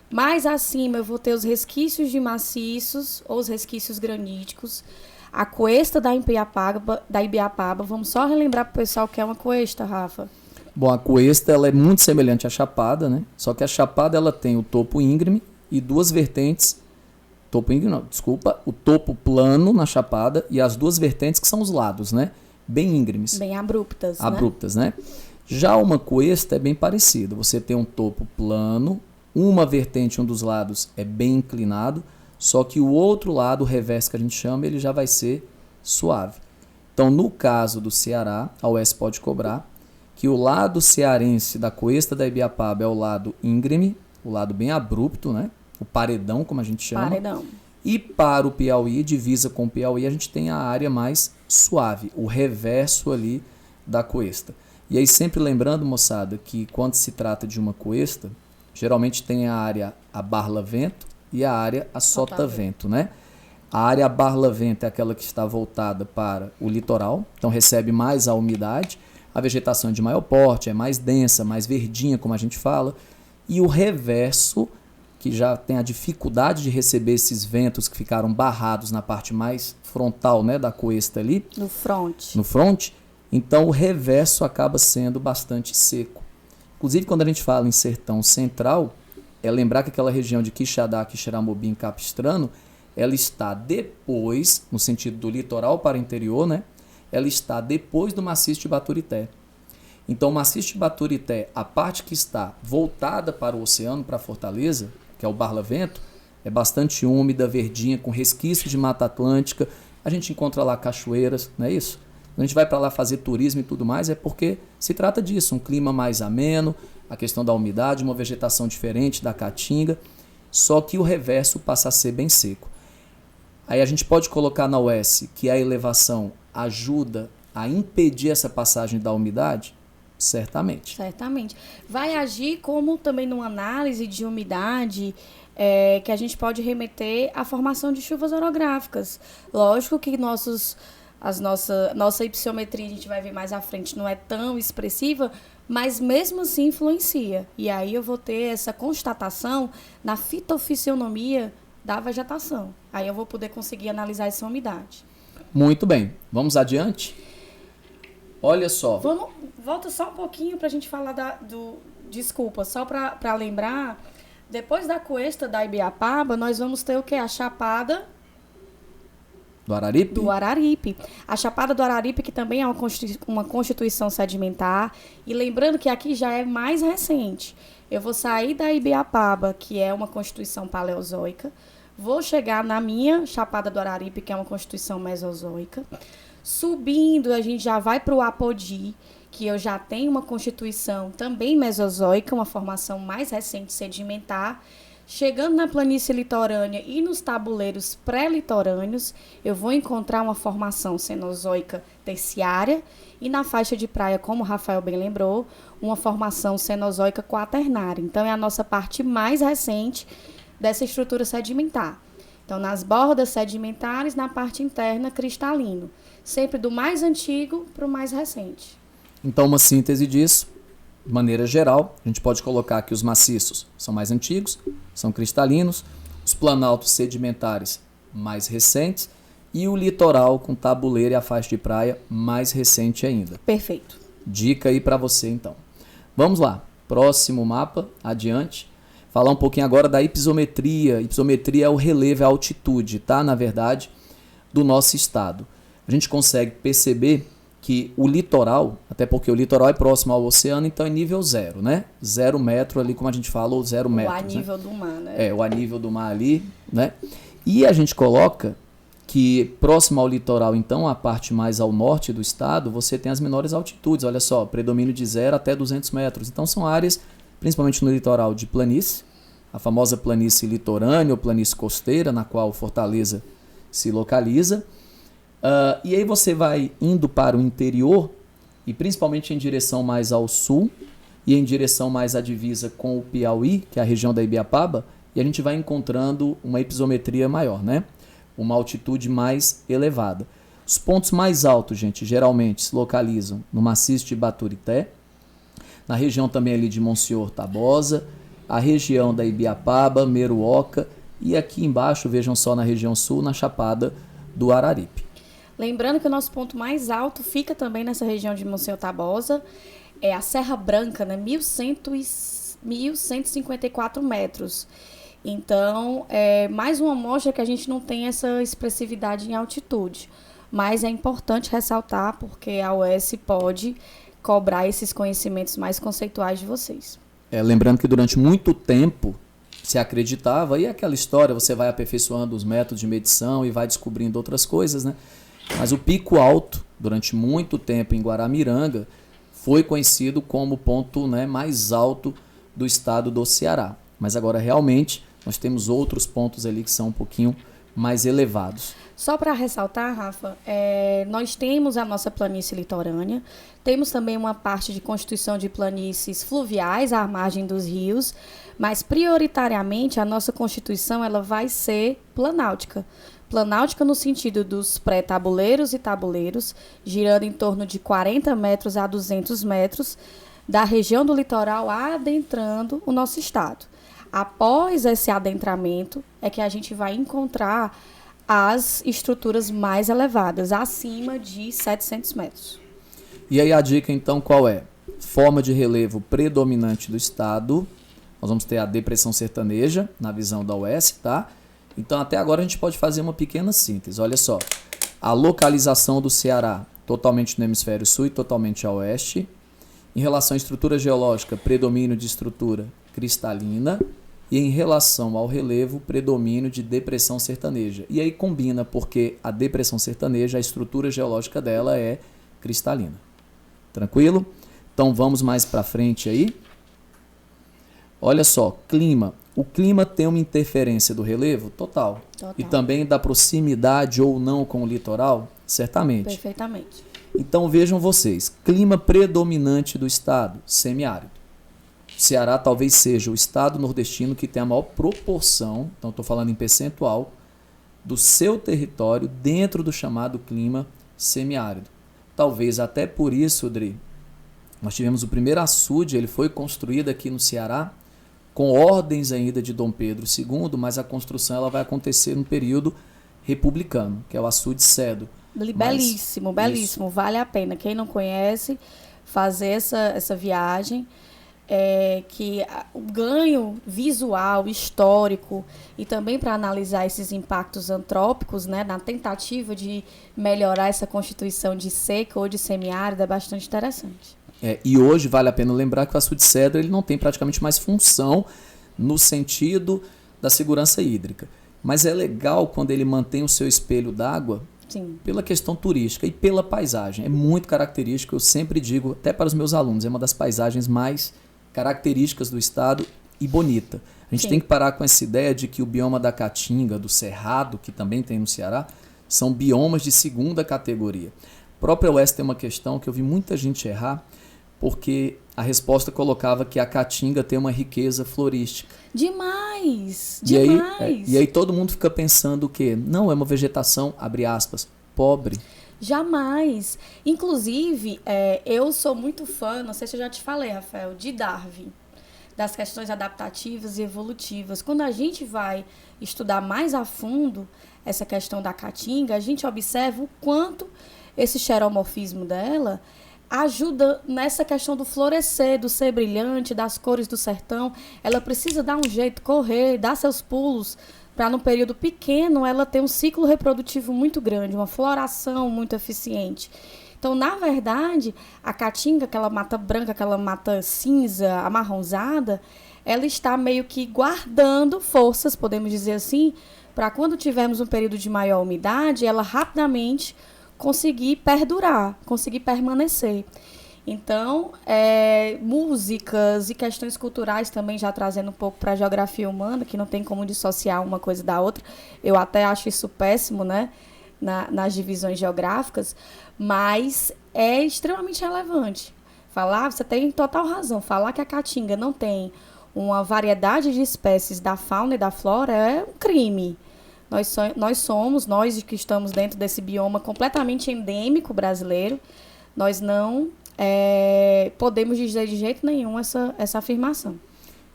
mais acima eu vou ter os resquícios de maciços ou os resquícios graníticos. A cuesta da Ibiapaba, vamos só relembrar para o pessoal que é uma cuesta, Rafa. Bom, a cuesta ela é muito semelhante à chapada, né? Só que a chapada ela tem o topo íngreme e duas vertentes. O topo plano na chapada e as duas vertentes que são os lados, né? Bem íngremes. Bem abruptas, Abruptas, né? Já uma cuesta é bem parecida. Você tem um topo plano, uma vertente, um dos lados é bem inclinado, só que o outro lado, o reverso que a gente chama, ele já vai ser suave. Então, no caso do Ceará, a UES pode cobrar que o lado cearense da cuesta da Ibiapaba é o lado íngreme, o lado bem abrupto, né? O paredão, como a gente chama. Paredão. E para o Piauí, divisa com o Piauí, a gente tem a área mais suave, o reverso ali da cuesta. E aí sempre lembrando, moçada, que quando se trata de uma cuesta, geralmente tem a área a barla-vento e a área a sota-vento, né? A área a barla-vento é aquela que está voltada para o litoral, então recebe mais a umidade, a vegetação é de maior porte, é mais densa, mais verdinha, como a gente fala, e o reverso, que já tem a dificuldade de receber esses ventos que ficaram barrados na parte mais frontal, né, da cuesta ali. No front. No front. Então, o reverso acaba sendo bastante seco. Inclusive, quando a gente fala em sertão central, é lembrar que aquela região de Quixadá, Quixeramobim, Capistrano, ela está depois, no sentido do litoral para o interior, né, ela está depois do maciço de Baturité. Então, o maciço de Baturité, a parte que está voltada para o oceano, para a Fortaleza, que é o Barlavento, é bastante úmida, verdinha, com resquícios de Mata Atlântica. A gente encontra lá cachoeiras, não é isso? Quando a gente vai para lá fazer turismo e tudo mais, é porque se trata disso, um clima mais ameno, a questão da umidade, uma vegetação diferente da caatinga, só que o reverso passa a ser bem seco. Aí a gente pode colocar na UES que a elevação ajuda a impedir essa passagem da umidade? Certamente. Certamente. Vai agir como também numa análise de umidade que a gente pode remeter à formação de chuvas orográficas. Lógico que nossa hipsometria, a gente vai ver mais à frente, não é tão expressiva, mas mesmo assim influencia. E aí eu vou ter essa constatação na fitofisionomia da vegetação. Aí eu vou poder conseguir analisar essa umidade. Muito bem. Vamos adiante? Olha só. Volta só um pouquinho para a gente falar desculpa, só para lembrar, depois da cuesta da Ibiapaba, nós vamos ter o que? A Chapada do Araripe? Do Araripe. A Chapada do Araripe, que também é uma constituição sedimentar. E lembrando que aqui já é mais recente. Eu vou sair da Ibiapaba, que é uma constituição paleozoica. Vou chegar na minha Chapada do Araripe, que é uma constituição mesozoica. Subindo, a gente já vai para o Apodi, que eu já tenho uma constituição também mesozoica, uma formação mais recente sedimentar. Chegando na planície litorânea e nos tabuleiros pré-litorâneos, eu vou encontrar uma formação cenozoica terciária e na faixa de praia, como o Rafael bem lembrou, uma formação cenozoica quaternária. Então, é a nossa parte mais recente dessa estrutura sedimentar. Então, nas bordas sedimentares, na parte interna, cristalino. Sempre do mais antigo para o mais recente. Então, uma síntese disso, de maneira geral, a gente pode colocar que os maciços são mais antigos, são cristalinos, os planaltos sedimentares mais recentes e o litoral com tabuleiro e a faixa de praia mais recente ainda. Perfeito. Dica aí para você, então. Vamos lá, próximo mapa, adiante. Falar um pouquinho agora da hipisometria. Hipisometria é o relevo, é a altitude, tá? Na verdade, do nosso estado. A gente consegue perceber que o litoral, até porque o litoral é próximo ao oceano, então é nível 0, né? 0 metro ali, como a gente fala, ou 0 metros. O a nível, né, do mar, né? É, o a nível do mar ali, né? E a gente coloca que próximo ao litoral, então, a parte mais ao norte do estado, você tem as menores altitudes. Olha só, predomínio de 0 até 200 metros. Então são áreas, principalmente no litoral, de planície, a famosa planície litorânea ou planície costeira, na qual Fortaleza se localiza. E aí você vai indo para o interior, e principalmente em direção mais ao sul, e em direção mais à divisa com o Piauí, que é a região da Ibiapaba, e a gente vai encontrando uma hipisometria maior, né? Uma altitude mais elevada. Os pontos mais altos, gente, geralmente se localizam no maciço de Baturité, na região também ali de Monsenhor Tabosa, a região da Ibiapaba, Meruoca, e aqui embaixo, vejam só, na região sul, na Chapada do Araripe. Lembrando que o nosso ponto mais alto fica também nessa região de Monsenhor Tabosa, é a Serra Branca, né? 1.154 metros. Então, é mais uma amostra que a gente não tem essa expressividade em altitude. Mas é importante ressaltar porque a UES pode cobrar esses conhecimentos mais conceituais de vocês. Lembrando que durante muito tempo se acreditava, e aquela história, você vai aperfeiçoando os métodos de medição e vai descobrindo outras coisas, né? Mas o pico alto, durante muito tempo em Guaramiranga, foi conhecido como o ponto, né, mais alto do estado do Ceará. Mas agora realmente nós temos outros pontos ali que são um pouquinho mais elevados. Só para ressaltar, Rafa, nós temos a nossa planície litorânea, temos também uma parte de constituição de planícies fluviais à margem dos rios, mas prioritariamente a nossa constituição ela vai ser planáutica. Planáutica no sentido dos pré-tabuleiros e tabuleiros, girando em torno de 40 metros a 200 metros, da região do litoral adentrando o nosso estado. Após esse adentramento, é que a gente vai encontrar as estruturas mais elevadas, acima de 700 metros. E aí a dica, então, qual é? Forma de relevo predominante do estado. Nós vamos ter a depressão sertaneja, na visão da UES, tá? Então, até agora a gente pode fazer uma pequena síntese. Olha só, a localização do Ceará totalmente no hemisfério sul e totalmente a oeste. Em relação à estrutura geológica, predomínio de estrutura cristalina. E em relação ao relevo, predomínio de depressão sertaneja. E aí combina, porque a depressão sertaneja, a estrutura geológica dela é cristalina. Tranquilo? Então vamos mais para frente aí. Olha só, clima. O clima tem uma interferência do relevo? Total. E também da proximidade ou não com o litoral? Certamente. Perfeitamente. Então vejam vocês, clima predominante do estado, semiárido. O Ceará talvez seja o estado nordestino que tem a maior proporção, então estou falando em percentual, do seu território dentro do chamado clima semiárido. Talvez até por isso, Dri, nós tivemos o primeiro açude, ele foi construído aqui no Ceará, com ordens ainda de Dom Pedro II, mas a construção ela vai acontecer no período republicano, que é o açude Cedo. Belíssimo, belíssimo, isso. Vale a pena. Quem não conhece, fazer essa viagem, que o ganho visual, histórico, e também para analisar esses impactos antrópicos, né, na tentativa de melhorar essa constituição de seca ou de semiárido, é bastante interessante. E hoje vale a pena lembrar que o açude Cedro ele não tem praticamente mais função no sentido da segurança hídrica. Mas é legal quando ele mantém o seu espelho d'água Sim. Pela questão turística e pela paisagem. É muito característico, eu sempre digo, até para os meus alunos, é uma das paisagens mais características do estado e bonita. A gente Sim. tem que parar com essa ideia de que o bioma da Caatinga, do Cerrado, que também tem no Ceará, são biomas de segunda categoria. O próprio Oeste tem uma questão que eu vi muita gente errar, porque a resposta colocava que a Caatinga tem uma riqueza florística. Demais! E aí todo mundo fica pensando o quê? Não, é uma vegetação, abre aspas, pobre. Jamais. Inclusive, eu sou muito fã, não sei se eu já te falei, Rafael, de Darwin, das questões adaptativas e evolutivas. Quando a gente vai estudar mais a fundo essa questão da Caatinga, a gente observa o quanto esse xeromorfismo dela ajuda nessa questão do florescer, do ser brilhante, das cores do sertão. Ela precisa dar um jeito, correr, dar seus pulos, para num período pequeno ela ter um ciclo reprodutivo muito grande, uma floração muito eficiente. Então, na verdade, a Caatinga, aquela mata branca, aquela mata cinza, amarronzada, ela está meio que guardando forças, podemos dizer assim, para quando tivermos um período de maior umidade, ela rapidamente conseguir perdurar, conseguir permanecer. Então, músicas e questões culturais também já trazendo um pouco para a geografia humana, que não tem como dissociar uma coisa da outra. Eu até acho isso péssimo, né? Nas divisões geográficas, mas é extremamente relevante. Você tem total razão, falar que a Caatinga não tem uma variedade de espécies da fauna e da flora é um crime. Nós que estamos dentro desse bioma completamente endêmico brasileiro, nós não podemos dizer de jeito nenhum essa afirmação.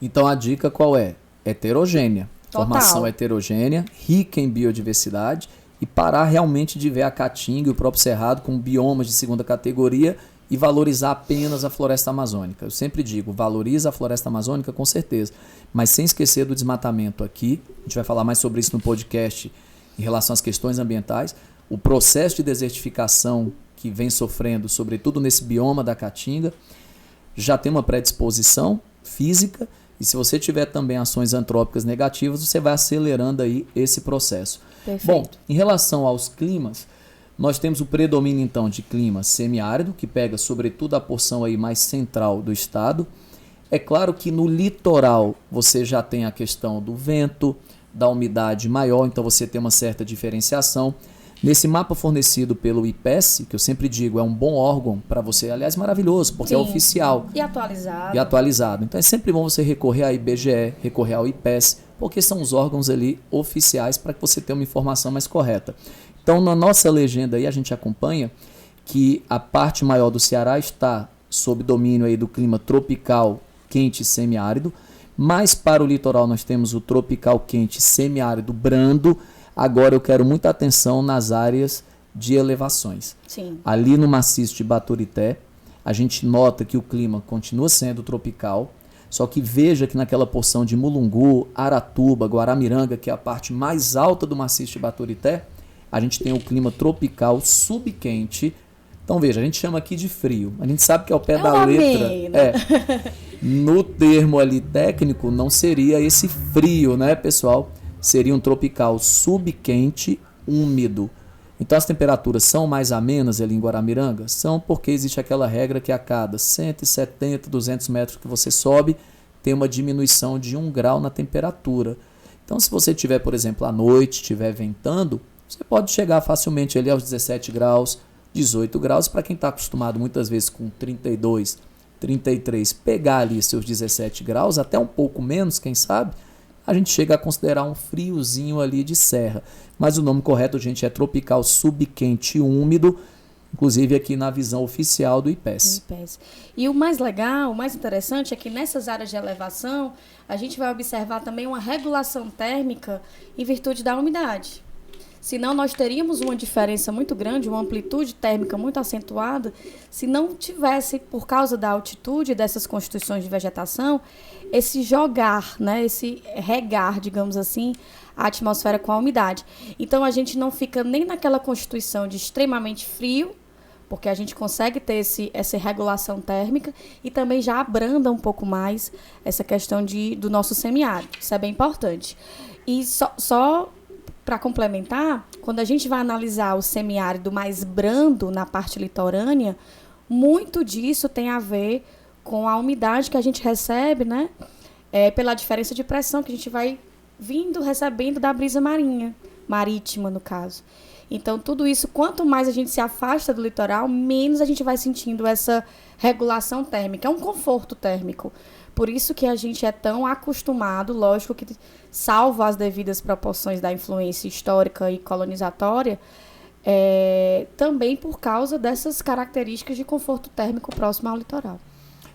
Então a dica qual é? Heterogênea. Total. Formação heterogênea, rica em biodiversidade, e parar realmente de ver a Caatinga e o próprio Cerrado com biomas de segunda categoria e valorizar apenas a floresta amazônica. Eu sempre digo, valoriza a floresta amazônica com certeza, mas sem esquecer do desmatamento aqui. A gente vai falar mais sobre isso no podcast em relação às questões ambientais. O processo de desertificação que vem sofrendo, sobretudo nesse bioma da Caatinga, já tem uma predisposição física, e se você tiver também ações antrópicas negativas, você vai acelerando aí esse processo. Perfeito. Bom, em relação aos climas, nós temos o predomínio então de clima semiárido, que pega sobretudo a porção aí mais central do estado. É claro que no litoral você já tem a questão do vento, da umidade maior, então você tem uma certa diferenciação. Nesse mapa fornecido pelo IPES, que eu sempre digo, é um bom órgão para você, aliás, maravilhoso, porque é oficial. E atualizado. Então é sempre bom você recorrer à IBGE, recorrer ao IPES, porque são os órgãos ali oficiais para que você tenha uma informação mais correta. Então, na nossa legenda aí, a gente acompanha que a parte maior do Ceará está sob domínio aí do clima tropical quente e semiárido, mas para o litoral nós temos o tropical quente semiárido brando. Agora eu quero muita atenção nas áreas de elevações. Sim. Ali no maciço de Baturité, a gente nota que o clima continua sendo tropical, só que veja que naquela porção de Mulungu, Aratuba, Guaramiranga, que é a parte mais alta do maciço de Baturité, a gente tem o clima tropical subquente. Então veja, a gente chama aqui de frio. A gente sabe que ao pé da letra, no termo ali técnico, não seria esse frio, né, pessoal? Seria um tropical subquente, úmido. Então as temperaturas são mais amenas ali em Guaramiranga? São, porque existe aquela regra que a cada 170, 200 metros que você sobe, tem uma diminuição de 1 grau na temperatura. Então se você tiver, por exemplo, à noite, estiver ventando, você pode chegar facilmente ali aos 17 graus, 18 graus. Para quem está acostumado muitas vezes com 32, 33, pegar ali seus 17 graus, até um pouco menos, quem sabe, a gente chega a considerar um friozinho ali de serra. Mas o nome correto, gente, é tropical subquente úmido, inclusive aqui na visão oficial do IPES. E o mais legal, o mais interessante é que nessas áreas de elevação, a gente vai observar também uma regulação térmica em virtude da umidade. Senão nós teríamos uma diferença muito grande, uma amplitude térmica muito acentuada, se não tivesse, por causa da altitude dessas constituições de vegetação, esse jogar, né, esse regar, digamos assim, a atmosfera com a umidade. Então a gente não fica nem naquela constituição de extremamente frio, porque a gente consegue ter essa regulação térmica, e também já abranda um pouco mais essa questão do nosso semiárido. Isso é bem importante. E só para complementar, quando a gente vai analisar o semiárido mais brando na parte litorânea, muito disso tem a ver com a umidade que a gente recebe, né? Pela diferença de pressão que a gente vai recebendo da brisa marítima, no caso. Então, tudo isso, quanto mais a gente se afasta do litoral, menos a gente vai sentindo essa regulação térmica. É um conforto térmico. Por isso que a gente é tão acostumado, lógico que salvo as devidas proporções da influência histórica e colonizatória, também por causa dessas características de conforto térmico próximo ao litoral.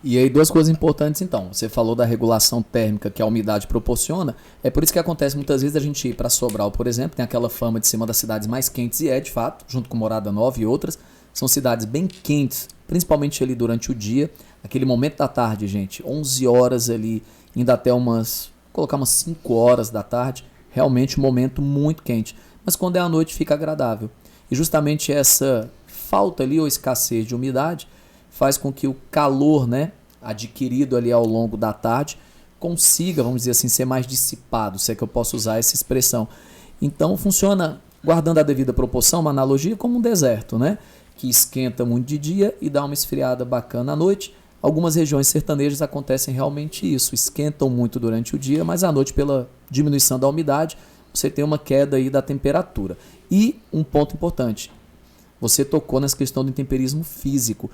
E aí, duas coisas importantes, então. Você falou da regulação térmica que a umidade proporciona. É por isso que acontece muitas vezes a gente ir para Sobral, por exemplo, tem aquela fama de ser uma das cidades mais quentes, e de fato, junto com Morada Nova e outras, são cidades bem quentes, principalmente ali durante o dia. Aquele momento da tarde, gente, 11 horas ali, indo até colocar umas 5 horas da tarde, realmente um momento muito quente. Mas quando é à noite fica agradável. E justamente essa falta ali ou escassez de umidade faz com que o calor, né, adquirido ali ao longo da tarde consiga, vamos dizer assim, ser mais dissipado, se é que eu posso usar essa expressão. Então funciona, guardando a devida proporção, uma analogia como um deserto, né, que esquenta muito de dia e dá uma esfriada bacana à noite. Algumas regiões sertanejas acontecem realmente isso, esquentam muito durante o dia, mas à noite, pela diminuição da umidade, você tem uma queda aí da temperatura. E um ponto importante, você tocou nessa questão do intemperismo físico.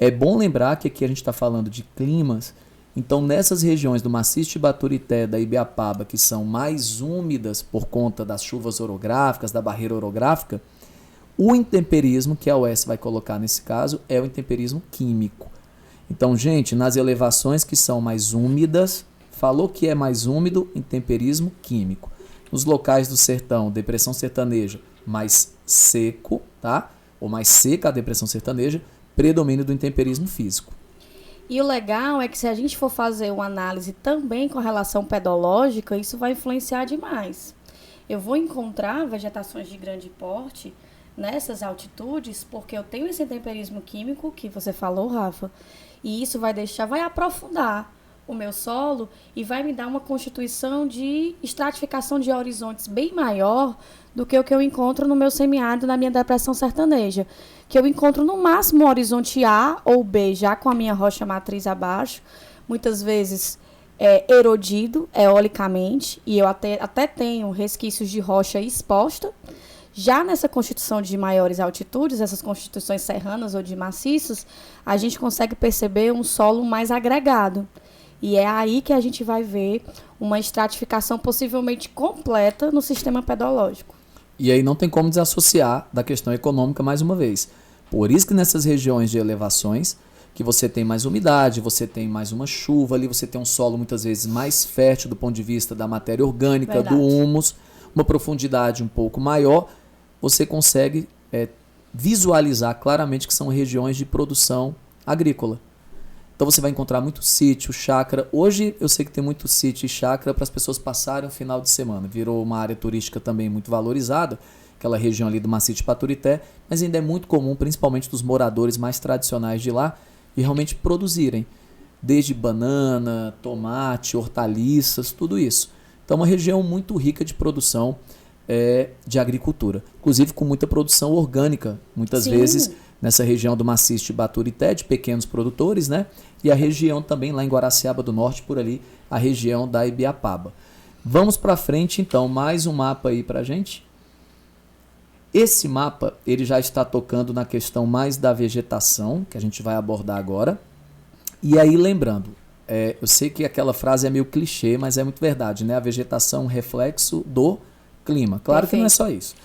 É bom lembrar que aqui a gente está falando de climas, então nessas regiões do Maciço de Baturité, da Ibiapaba, que são mais úmidas por conta das chuvas orográficas, da barreira orográfica, o intemperismo que a UES vai colocar nesse caso é o intemperismo químico. Então, gente, nas elevações que são mais úmidas, falou que é mais úmido, intemperismo químico. Nos locais do sertão, depressão sertaneja, mais seco, tá? Ou mais seca a depressão sertaneja, predomínio do intemperismo físico. E o legal é que se a gente for fazer uma análise também com relação pedológica, isso vai influenciar demais. Eu vou encontrar vegetações de grande porte nessas altitudes, porque eu tenho esse intemperismo químico que você falou, Rafa, e isso vai aprofundar o meu solo e vai me dar uma constituição de estratificação de horizontes bem maior do que o que eu encontro no meu semiárido, na minha depressão sertaneja, que eu encontro no máximo horizonte A ou B, já com a minha rocha matriz abaixo, muitas vezes erodido eolicamente, e eu até tenho resquícios de rocha exposta. Já nessa constituição de maiores altitudes, essas constituições serranas ou de maciços, a gente consegue perceber um solo mais agregado. E é aí que a gente vai ver uma estratificação possivelmente completa no sistema pedológico. E aí não tem como desassociar da questão econômica mais uma vez. Por isso que nessas regiões de elevações, que você tem mais umidade, você tem mais uma chuva ali, você tem um solo muitas vezes mais fértil do ponto de vista da matéria orgânica, verdade, do humus, uma profundidade um pouco maior, você consegue visualizar claramente que são regiões de produção agrícola. Então você vai encontrar muito sítio, chácara. Hoje eu sei que tem muito sítio e chácara para as pessoas passarem o final de semana. Virou uma área turística também muito valorizada, aquela região ali do Maciço de Baturité, mas ainda é muito comum, principalmente dos moradores mais tradicionais de lá, e realmente produzirem, desde banana, tomate, hortaliças, tudo isso. Então é uma região muito rica de produção de agricultura, inclusive com muita produção orgânica, muitas Sim. vezes nessa região do Maciço de Baturité, de pequenos produtores, né? E a região também lá em Guaraciaba do Norte, por ali, a região da Ibiapaba. Vamos para frente então, mais um mapa aí para a gente. Esse mapa ele já está tocando na questão mais da vegetação, que a gente vai abordar agora. E aí lembrando, eu sei que aquela frase é meio clichê, mas é muito verdade, né? A vegetação é um reflexo do clima. Claro Perfeito. Que não é só isso.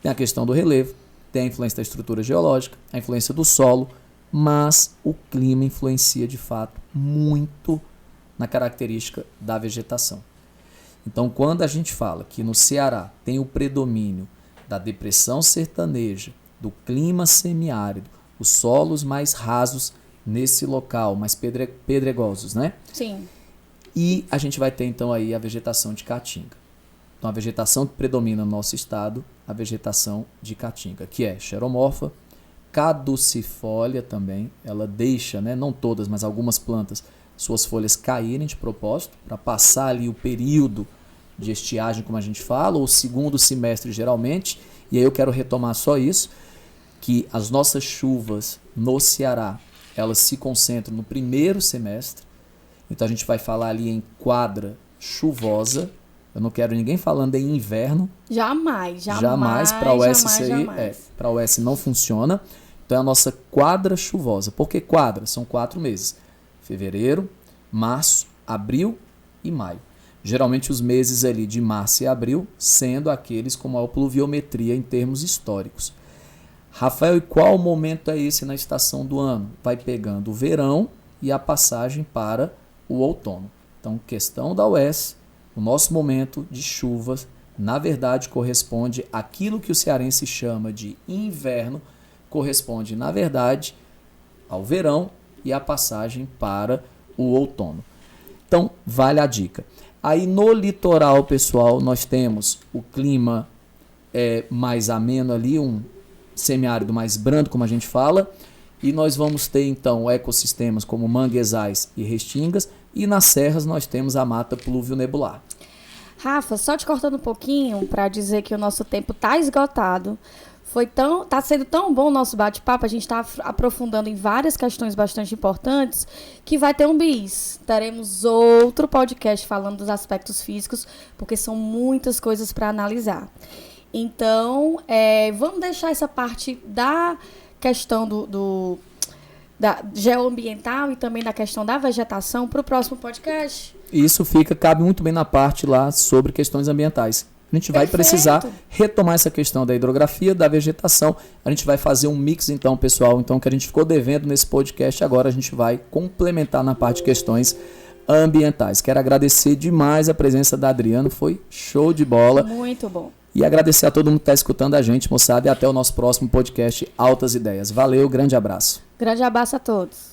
Tem a questão do relevo, tem a influência da estrutura geológica, a influência do solo, mas o clima influencia de fato muito na característica da vegetação. Então, quando a gente fala que no Ceará tem o predomínio da depressão sertaneja, do clima semiárido, os solos mais rasos nesse local, mais pedregosos, né? Sim. E a gente vai ter então aí a vegetação de caatinga. Então, a vegetação que predomina no nosso estado, a vegetação de caatinga, que é xeromorfa, caducifólia também, ela deixa, né, não todas, mas algumas plantas, suas folhas caírem de propósito, para passar ali o período de estiagem, como a gente fala, ou segundo semestre geralmente, e aí eu quero retomar só isso, que as nossas chuvas no Ceará, elas se concentram no primeiro semestre, então a gente vai falar ali em quadra chuvosa. Eu não quero ninguém falando em inverno. Jamais. Para a UES isso aí, para a UES não funciona. Então é a nossa quadra chuvosa. Por que quadra? São 4 meses. Fevereiro, março, abril e maio. Geralmente os meses ali de março e abril sendo aqueles com maior pluviometria em termos históricos. Rafael, e qual momento é esse na estação do ano? Vai pegando o verão e a passagem para o outono. Então, questão da UES, o nosso momento de chuvas, na verdade, corresponde àquilo que o cearense chama de inverno, corresponde, na verdade, ao verão e à passagem para o outono. Então, vale a dica. Aí no litoral, pessoal, nós temos o clima mais ameno ali, um semiárido mais brando, como a gente fala, e nós vamos ter então ecossistemas como manguezais e restingas, e nas serras nós temos a mata pluvio-nebular. Rafa, só te cortando um pouquinho para dizer que o nosso tempo está esgotado. Tá sendo tão bom o nosso bate-papo, a gente está aprofundando em várias questões bastante importantes, que vai ter um bis. Teremos outro podcast falando dos aspectos físicos, porque são muitas coisas para analisar. Então, vamos deixar essa parte da questão da geoambiental e também da questão da vegetação para o próximo podcast? Isso cabe muito bem na parte lá sobre questões ambientais. A gente vai precisar retomar essa questão da hidrografia, da vegetação. A gente vai fazer um mix, então, pessoal. Então, o que a gente ficou devendo nesse podcast, agora a gente vai complementar na parte de questões ambientais. Quero agradecer demais a presença da Adriana. Foi show de bola. Muito bom. E agradecer a todo mundo que está escutando a gente, moçada. E até o nosso próximo podcast Altas Ideias. Valeu, grande abraço. Grande abraço a todos.